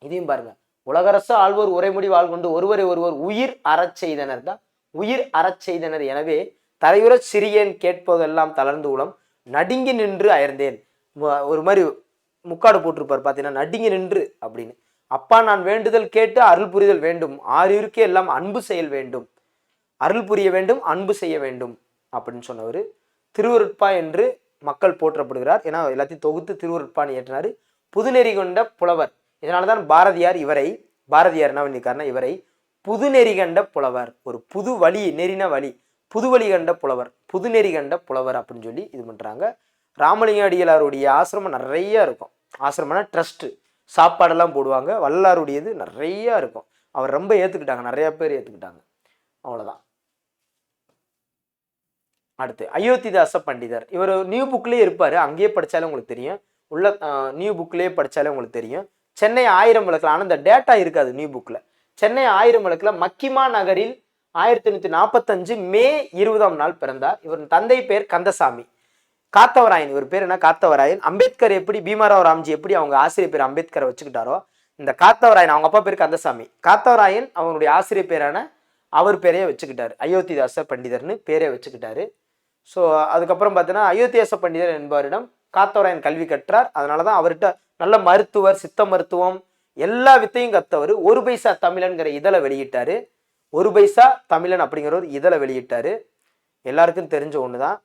இதையும் பாருங்க, உலகரசு ஆழ்வோர் உரைமுடி வாழ்கொண்டு ஒருவரை ஒருவர் உயிர் அறச் செய்தனர் தான். உயிர் அறச் செய்தனர். எனவே தலையுற சிறியேன் கேட்பதெல்லாம் தளர்ந்து உளம் நடுங்கி நின்று அயர்ந்தேன். ஒரு மாதிரி முக்காடு போட்டிருப்பார் பார்த்தீங்கன்னா, நடுங்கி நின்று அப்படின்னு. அப்பா நான் வேண்டுதல் கேட்டு அருள் புரிதல் வேண்டும், ஆறிருக்கே எல்லாம் அன்பு செயல் வேண்டும், அருள் புரிய வேண்டும், அன்பு செய்ய வேண்டும் அப்படின்னு சொன்னவர். திருவருட்பா என்று மக்கள் போற்றப்படுகிறார். ஏன்னா எல்லாத்தையும் தொகுத்து திருவருட்பான்னு ஏற்றினார். புதுநெறி கொண்ட புலவர். இதனாலதான் பாரதியார் என்ன பண்ணியிருக்காருன்னா, இவரை புதுநெறி கண்ட புலவர். ஒரு புது வழி, நெறின வழி, புது வழி கண்ட புலவர், புதுநெறி கண்ட புலவர் அப்படின்னு சொல்லி இது பண்றாங்க. ராமலிங்க அடிகளாருடைய ஆசிரமம் நிறைய இருக்கும். ஆசிரமம்னா ட்ரஸ்ட், சாப்பாடெல்லாம் போடுவாங்க. வள்ளலாருடையது நிறைய இருக்கும். அவர் ரொம்ப ஏத்துக்கிட்டாங்க, நிறைய பேர் ஏத்துக்கிட்டாங்க. அவ்வளவுதான். அடுத்து அயோத்திதாச பண்டிதர். இவர் நியூ புக்லேயே இருப்பாரு, அங்கேயே படிச்சாலும் உங்களுக்கு தெரியும். உள்ள நியூ புக்லேயே படிச்சாலும் உங்களுக்கு தெரியும். சென்னை 1000 விளக்குல, ஆனால் இந்த டேட்டா இருக்காது நியூ புக்ல. சென்னை 1000 விளக்குல மக்கிமா நகரில் 1845 மே 20ஆம் நாள் பிறந்தார். இவர் தந்தை பேர் கந்தசாமி. காத்தவராயன், இவர் பேர் என்ன? காத்தவராயன். அம்பேத்கர் எப்படி பீமாராவ் ராம்ஜி எப்படி அவங்க ஆசிரியர் பேர் அம்பேத்கரை வச்சுக்கிட்டாரோ, இந்த காத்தவராயன் அவங்க அப்பா பேர் கந்தசாமி. காத்தவராயன் அவங்களுடைய ஆசிரியர் பேரான அவர் பேரையே வச்சுக்கிட்டாரு. அயோத்திதாச பண்டிதர்னு பேரே வச்சுக்கிட்டாரு. ஸோ அதுக்கப்புறம் பார்த்தீங்கன்னா அயோத்திதாச பண்டிதர் என்பவரிடம் காத்தவராயன் கல்வி கற்றார். அதனாலதான் அவர்கிட்ட நல்ல மருத்துவர், சித்த மருத்துவம் எல்லா வித்தையும் கத்தவர். ஒரு பைசா தமிழன்கிற இதழை வெளியிட்டாரு. ஒரு பைசா தமிழன் அப்படிங்கிற ஒரு இதழை வெளியிட்டாரு. எல்லாருக்கும் தெரிஞ்ச ஒண்ணுதான்.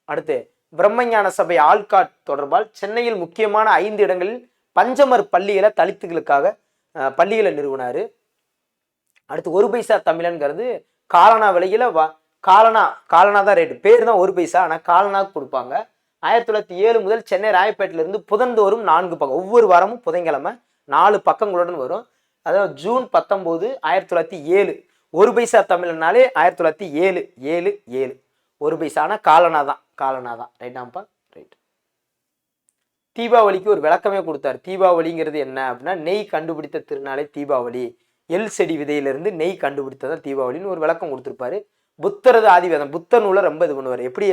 அடுத்து பிரம்மஞான சபை ஆள்காட் தொடர்பால் சென்னையில் முக்கியமான 5 இடங்களில் பஞ்சமர் பள்ளிகளை தலித்துகளுக்காக பள்ளிகளை நிறுவனாரு. அடுத்து ஒரு பைசா தமிழன்கிறது காலனா விலையில காலனா, காலனா தான் ரேட்டு, பேர் தான் 1 பைசா, ஆனால் காலனா கொடுப்பாங்க. 1907 முதல் சென்னை ராயப்பேட்டிலிருந்து புதன்தோறும் 4 பக்கம், ஒவ்வொரு வாரமும் புதன்கிழமை 4 பக்கங்களுடன் வரும். அதாவது ஜூன் 19, 1907. 1 பைசா தமிழ்னாலே 1907, 7, 7 1 பைசா. ஆனால் காலனா தான், காலனா தான். ரைட்டாப்பா, ரைட். தீபாவளிக்கு ஒரு விளக்கமே கொடுத்தாரு. தீபாவளிங்கிறது என்ன அப்படின்னா, நெய் கண்டுபிடித்த திருநாளே தீபாவளி, எல் செடி விதையிலிருந்து நெய் கண்டுபிடித்ததான் தீபாவளின்னு ஒரு விளக்கம் கொடுத்துருப்பாரு. புத்தரது ஆதிவேதம், புத்த நூலை ரொம்ப இது பண்ணுவார். எப்படி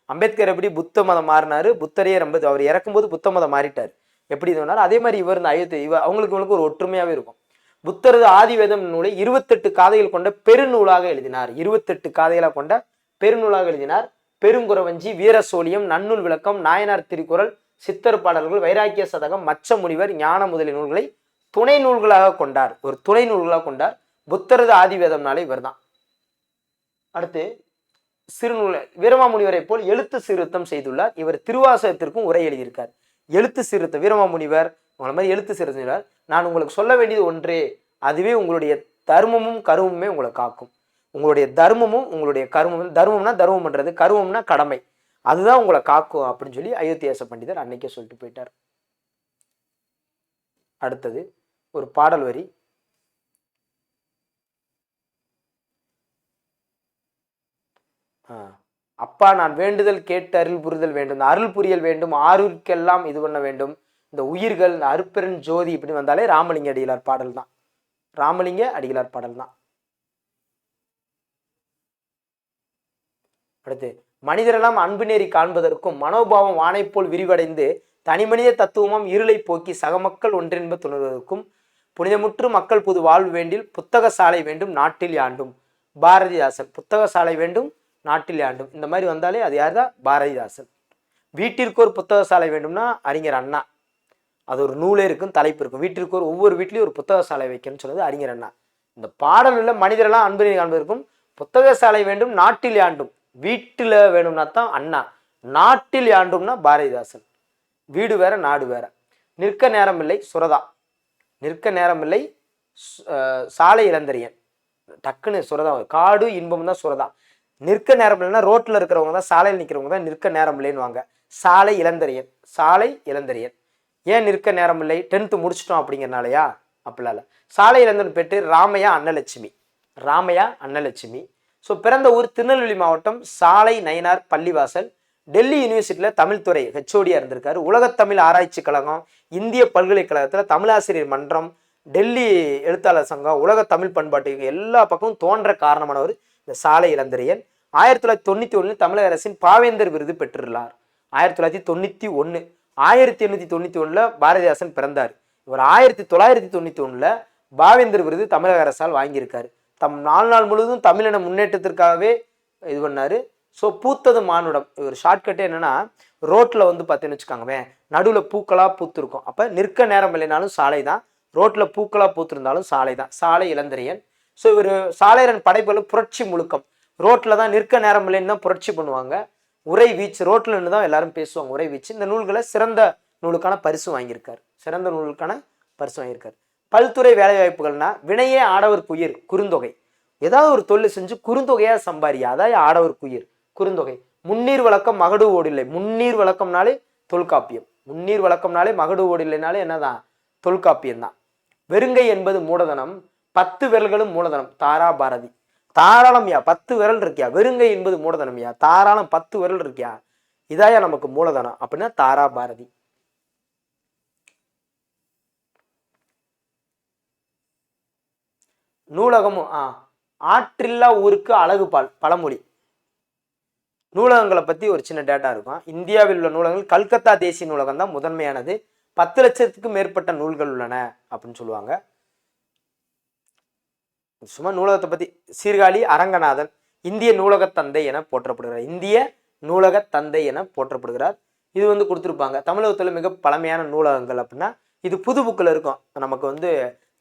அம்பேத்கர் எப்படி புத்த மதம் மாறினாரு, புத்தரையே ரொம்ப, அவர் இறக்கும்போது புத்த மதம் மாறிட்டார், எப்படி இது பண்ணாரு, அதே மாதிரி இவர் இந்த அவங்களுக்கு ஒரு ஒற்றுமையாவே இருக்கும். புத்தரது ஆதிவேதம் நூலை 28 காதைகள் கொண்ட பெருநூலாக எழுதினார். 28 காதைகளாக கொண்ட பெருநூலாக எழுதினார். பெருங்குறவஞ்சி, வீரசோழியம், நன்னூல் விளக்கம், நாயனார் திருக்குறள், சித்தர் பாடல்கள், வைராக்கிய சதகம், மச்ச முனிவர், ஞான முதலிய நூல்களை துணை நூல்களாக கொண்டார். ஒரு துணை நூல்களாக கொண்டார். புத்தரது ஆதிவேதம்னாலே இவர் தான். அடுத்து சிறுநூல், வீரமாமுனிவரை போல் எழுத்து சீர்திருத்தம் செய்துள்ளார். இவர் திருவாசகத்திற்கும் உரை எழுதியிருக்கார். எழுத்து சீர்திருத்தம் வீரமாமுனிவர் உங்களை மாதிரி எழுத்து சீர்திருத்தம். நான் உங்களுக்கு சொல்ல வேண்டியது ஒன்றே, அதுவே உங்களுடைய தர்மமும் கருமமுமே உங்களை காக்கும். உங்களுடைய தர்மமும் உங்களுடைய கருமமும், தர்மம்னா தர்மம் பண்றது, கருமம்னா கடமை, அதுதான் உங்களை காக்கும் அப்படின்னு சொல்லி அயோத்தியாச பண்டிதர் அன்னைக்கே சொல்லிட்டு போயிட்டார். அடுத்தது ஒரு பாடல் வரி. அப்பா நான் வேண்டுதல் கேட்டு அருள் புரிதல் வேண்டும், இந்த அருள் புரியல் வேண்டும், ஆறுக்கெல்லாம் இது பண்ண வேண்டும், இந்த உயிர்கள், இந்த அருப்பெரும் ஜோதி இப்படி வந்தாலே ராமலிங்க அடிகளார் பாடல் தான். ராமலிங்க அடிகளார் பாடல் தான். அடுத்து மனிதரெல்லாம் அன்பு நேரி காண்பதற்கும் மனோபாவம் வானை போல் விரிவடைந்து தனிமனித தத்துவமும் இருளை போக்கி சக மக்கள் ஒன்றின்ப துணர்வதற்கும் புனிதமுற்று மக்கள் புது வாழ்வு வேண்டில் புத்தக சாலை வேண்டும் நாட்டில் யாண்டும். பாரதிதாசன். புத்தக சாலை வேண்டும் நாட்டில் யாண்டும், இந்த மாதிரி வந்தாலே அது யார் தான்? பாரதிதாசன். வீட்டிற்கு ஒரு புத்தக சாலை வேண்டும்னா அறிஞர் அண்ணா. அது ஒரு நூலே இருக்கும், தலைப்பு இருக்கும். வீட்டிற்கு ஒவ்வொரு வீட்லையும் ஒரு புத்தக சாலை வைக்கணும்னு சொன்னது அறிஞர் அண்ணா. இந்த பாடல் உள்ள மனிதரெல்லாம் அன்பு காண்பதற்கும் புத்தக சாலை வேண்டும் நாட்டில் யாண்டும், வீட்டில் வேணும்னா தான் அண்ணா, நாட்டில் யாண்டும்னா பாரதிதாசன். வீடு வேற நாடு வேற. நிற்க நேரமில்லை சுரதா. நிற்க நேரமில்லை சாலை இளந்தரியன். டக்குன்னு சுரதா. காடு இன்பம் தான் சுரதா. நிற்க நேரம் இல்லைன்னா ரோட்டில் இருக்கிறவங்க தான், சாலையில் நிற்கிறவங்க தான் நிற்க நேரம் இல்லைன்னு வாங்க. சாலை இளந்தரியன். சாலை இளந்தரியன். ஏன் நிற்க நேரம் இல்லை? 10th முடிச்சிட்டோம் அப்படிங்கிறனாலயா? அப்படிலாம் இல்லை. சாலை இளந்தன் பெற்று ராமையா அன்னலட்சுமி. ராமையா அன்னலட்சுமி. ஸோ பிறந்த ஊர் திருநெல்வேலி மாவட்டம் சாலை நயினார் பள்ளிவாசல். டெல்லி யூனிவர்சிட்டியில் தமிழ்துறை ஹெச்ஓடியாக இருந்திருக்காரு. உலகத்தமிழ் ஆராய்ச்சி கழகம், இந்திய பல்கலைக்கழகத்தில் தமிழாசிரியர் மன்றம், டெல்லி எழுத்தாளர் சங்கம், உலக தமிழ் பண்பாட்டு எல்லா பக்கமும் தோன்ற காரணமானவர் இந்த சாலை இளந்தரியன். 1991 தமிழக அரசின் பாவேந்தர் விருது பெற்றுள்ளார். 1991. 1891 பாரதிதாசன் பிறந்தார். இவர் 1991 பாவேந்தர் விருது தமிழக அரசால் வாங்கியிருக்காரு. தம் நாள் முழுவதும் தமிழின முன்னேற்றத்திற்காகவே இது பண்ணாரு. ஸோ பூத்தது மானுடம், இவர் ஷார்ட்கட்டே என்னன்னா, ரோட்ல வந்து பார்த்தீங்கன்னு வச்சுக்காங்கவே, நடுவில் பூக்களா பூத்திருக்கும். அப்போ நிற்க நேரம் இல்லைனாலும் சாலை தான், ரோட்ல பூக்களா பூத்திருந்தாலும் சாலை தான். சாலை இளந்தரியன். ஸோ இவர் சாலையரன் படைப்புகள் புரட்சி முழுக்கம். ரோட்டில் தான், நிற்க நேரம் இல்லைன்னு தான் புரட்சி பண்ணுவாங்க. உரை வீச்சு, ரோட்டில் நின்று தான் எல்லாரும் பேசுவாங்க. உரை வீச்சு. இந்த நூல்களை சிறந்த நூலுக்கான பரிசு வாங்கியிருக்காரு. சிறந்த நூலுக்கான பரிசு வாங்கியிருக்காரு. பல்துறை வேலை வாய்ப்புகள்னா, வினையே ஆடவருக்கு உயிர் குறுந்தொகை. ஏதாவது ஒரு தொழில் செஞ்சு குறுந்தொகையா சம்பாரியா, அதாவது ஆடவருக்கு உயிர் குறுந்தொகை. முன்னீர் வழக்கம் மகடு ஓடில்லை. முன்னீர் வழக்கம்னாலே தொல்காப்பியம். முன்னீர் வழக்கம்னாலே மகடு ஓடில்லைனாலே என்னதான்? தொல்காப்பியம் தான். வெறுங்கை என்பது மூலதனம், 10 விரல்களும் மூலதனம். தாரா பாரதி. தாராளம்யா, 10 விரல் இருக்கியா. வெறுங்கை என்பது மூலதனம்யா, தாராளம் 10 விரல் இருக்கியா, இதாயா நமக்கு மூலதனம் அப்படின்னா தாரா பாரதி. நூலகமும் ஆற்றில்லா ஊருக்கு அழகு பால் பழமொழி. நூலகங்களை பத்தி ஒரு சின்ன டேட்டா இருக்கும். இந்தியாவில் உள்ள நூலகங்கள் கல்கத்தா தேசிய நூலகம் தான் முதன்மையானது. 10 லட்சத்துக்கும் மேற்பட்ட நூல்கள் உள்ளன அப்படின்னு சொல்லுவாங்க. சும்மா நூலகத்தை பத்தி. சீர்காழி அரங்கநாதன் இந்திய நூலக தந்தை என போற்றப்படுகிறார். இந்திய நூலக தந்தை என போற்றப்படுகிறார். இது வந்து கொடுத்துருப்பாங்க. தமிழகத்துல மிக பழமையான நூலகங்கள் அப்படின்னா இது புது புக்கில் இருக்கும். நமக்கு வந்து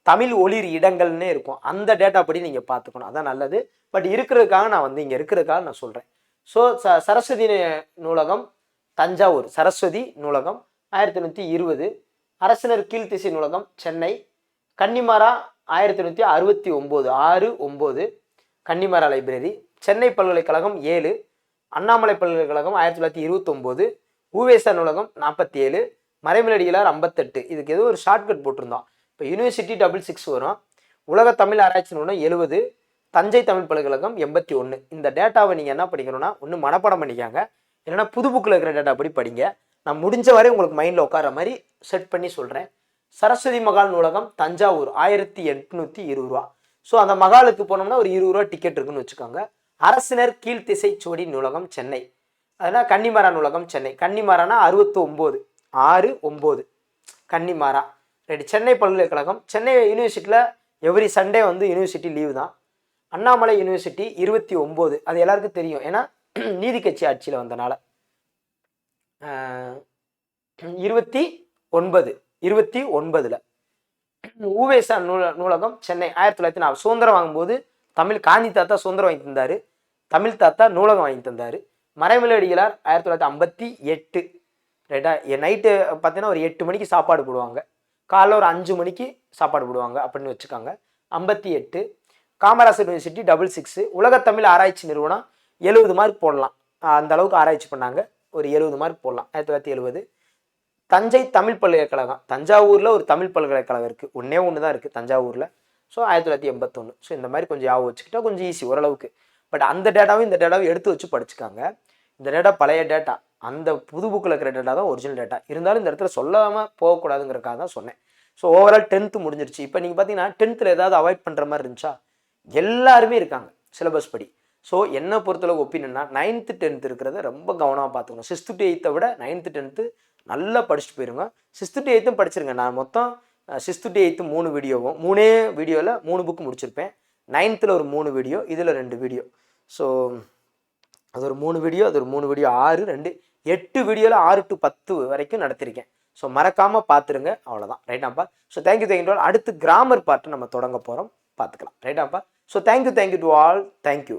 தமிழ் ஒளிர் இடங்கள்னே இருக்கும். அந்த டேட்டா படி நீங்க பார்த்துக்கணும், அதான் நல்லது. பட் இருக்கிறதுக்காக நான் வந்து இங்க இருக்கிறதுக்காக நான் சொல்றேன். ஸோ சரஸ்வதி நூலகம் தஞ்சாவூர், சரஸ்வதி நூலகம் 1820. அரசினர் கீழ்த்திசை நூலகம் Chennai. Connemara 1969, 6-9 Connemara library. Chennai பல்கலைக்கழகம் 7, அண்ணாமலை பல்கலைக்கழகம் 1929, ஊவேசா நூலகம் 47, மறைமலடிகளார் 58. இதுக்கு ஏதோ ஒரு ஷார்ட்கட் போட்டிருந்தோம். இப்போ யூனிவர்சிட்டி 66 வரும். உலக தமிழ் ஆராய்ச்சி நிறுவனம் 70, தஞ்சை தமிழ் பல்கலைக்கழகம் 81. இந்த டேட்டாவை நீங்கள் என்ன படிக்கணும்னா ஒன்று மனப்பாடம் பண்ணிக்காங்க, இல்லைன்னா புது புக்கில் இருக்கிற டேட்டா படி படிங்க. நான் முடிஞ்ச வரை உங்களுக்கு மைண்டில் உட்கார மாதிரி செட் பண்ணி சொல்கிறேன். சரஸ்வதி மகால் நூலகம் தஞ்சாவூர் 1820 ரூபா. ஸோ அந்த மகாலுக்கு போனோம்னா ஒரு 20 ரூபா டிக்கெட் இருக்குன்னு வச்சுக்கோங்க. அரசினர் கீழ்த்திசை சுவடி நூலகம் சென்னை, அதனால் கன்னிமாரா நூலகம் சென்னை. கன்னிமாரானா 69, 6, 9 கன்னிமாரா. ரைட்டு. சென்னை பல்கலைக்கழகம், சென்னை யூனிவர்சிட்டியில் எவ்ரி சண்டே வந்து யூனிவர்சிட்டி லீவு தான். அண்ணாமலை யூனிவர்சிட்டி 29, அது எல்லாருக்கும் தெரியும், ஏன்னா நீதி கட்சி ஆட்சியில் வந்தனால. 29 ஊவேசா நூலகம் சென்னை 1904. சுதந்திரம் வாங்கும்போது தமிழ் காந்தி தாத்தா சுதந்திரம் வாங்கி தந்தார், தமிழ் தாத்தா நூலகம் வாங்கி தந்தார். மறைமலடிகளார் 1958. ரைட்டா. நைட்டு பார்த்தீங்கன்னா ஒரு 8 மணிக்கு சாப்பாடு போடுவாங்க, காலைல ஒரு 5 மணிக்கு சாப்பாடு போடுவாங்க அப்படின்னு வச்சுக்காங்க. 58. காமராசர் யூனிவர்சிட்டி 66. உலகத்தமிழ் ஆராய்ச்சி நிறுவனம் 70 மார்க் போடலாம், அந்த அளவுக்கு ஆராய்ச்சி பண்ணாங்க, ஒரு 70 மார்க் போடலாம் 1970. தஞ்சை தமிழ் பல்கலைக்கழகம், தஞ்சாவூரில் ஒரு தமிழ் பல்கலைக்கழகம் இருக்குது, ஒன்றே ஒன்று தான் இருக்குது தஞ்சாவூரில். ஸோ 1981. ஸோ இந்த மாதிரி கொஞ்சம் ஞாபகம் வச்சுக்கிட்டா கொஞ்சம் ஈஸி ஓரளவுக்கு. பட் அந்த டேட்டாவும் இந்த டேட்டாவும் எடுத்து வச்சு படிச்சுக்காங்க. இந்த டேட்டா பழைய டேட்டா, அந்த புது புக்கில் இருக்கிற டேட்டா தான் ஒரிஜினல் டேட்டா. இருந்தாலும் இந்த இடத்துல சொல்லாமல் போகக்கூடாதுங்கிறக்காக தான் சொன்னேன். ஸோ ஓவரால் 10th முடிஞ்சிருச்சு. இப்போ நீங்கள் பார்த்தீங்கன்னா 10th ஏதாவது அவாய்ட் பண்ணுற மாதிரி இருந்துச்சா? எல்லாருமே இருக்காங்க சிலபஸ் படி. ஸோ என்னை பொறுத்தளவு ஒப்பீனியன்னா 9th 10th இருக்கிறத ரொம்ப கவனமாக பார்த்துக்கணும். 6th to 8th விட 9th 10th நல்லா படிச்சுட்டு போயிருங்க. 6th to 8th படிச்சிருங்க. நான் மொத்தம் 6th to 8th 3 வீடியோவும், 3 வீடியோவில் 3 புக்கு முடிச்சிருப்பேன். 9th ஒரு 3 வீடியோ, இதில் 2 வீடியோ. ஸோ அது ஒரு 3 வீடியோ, அது ஒரு 3 வீடியோ, 6, 2, 8 வீடியோவில் 6 to 10 வரைக்கும் நடத்திருக்கேன். ஸோ மறக்காமல் பார்த்துருங்க. அவ்வளோதான். ரைட்டாப்பா. So thank you. அடுத்து கிராமர் பார்ட்டு நம்ம தொடங்க போகிறோம், பார்த்துக்கலாம். ரைட்டாப்பா. So thank you to all. Thank you.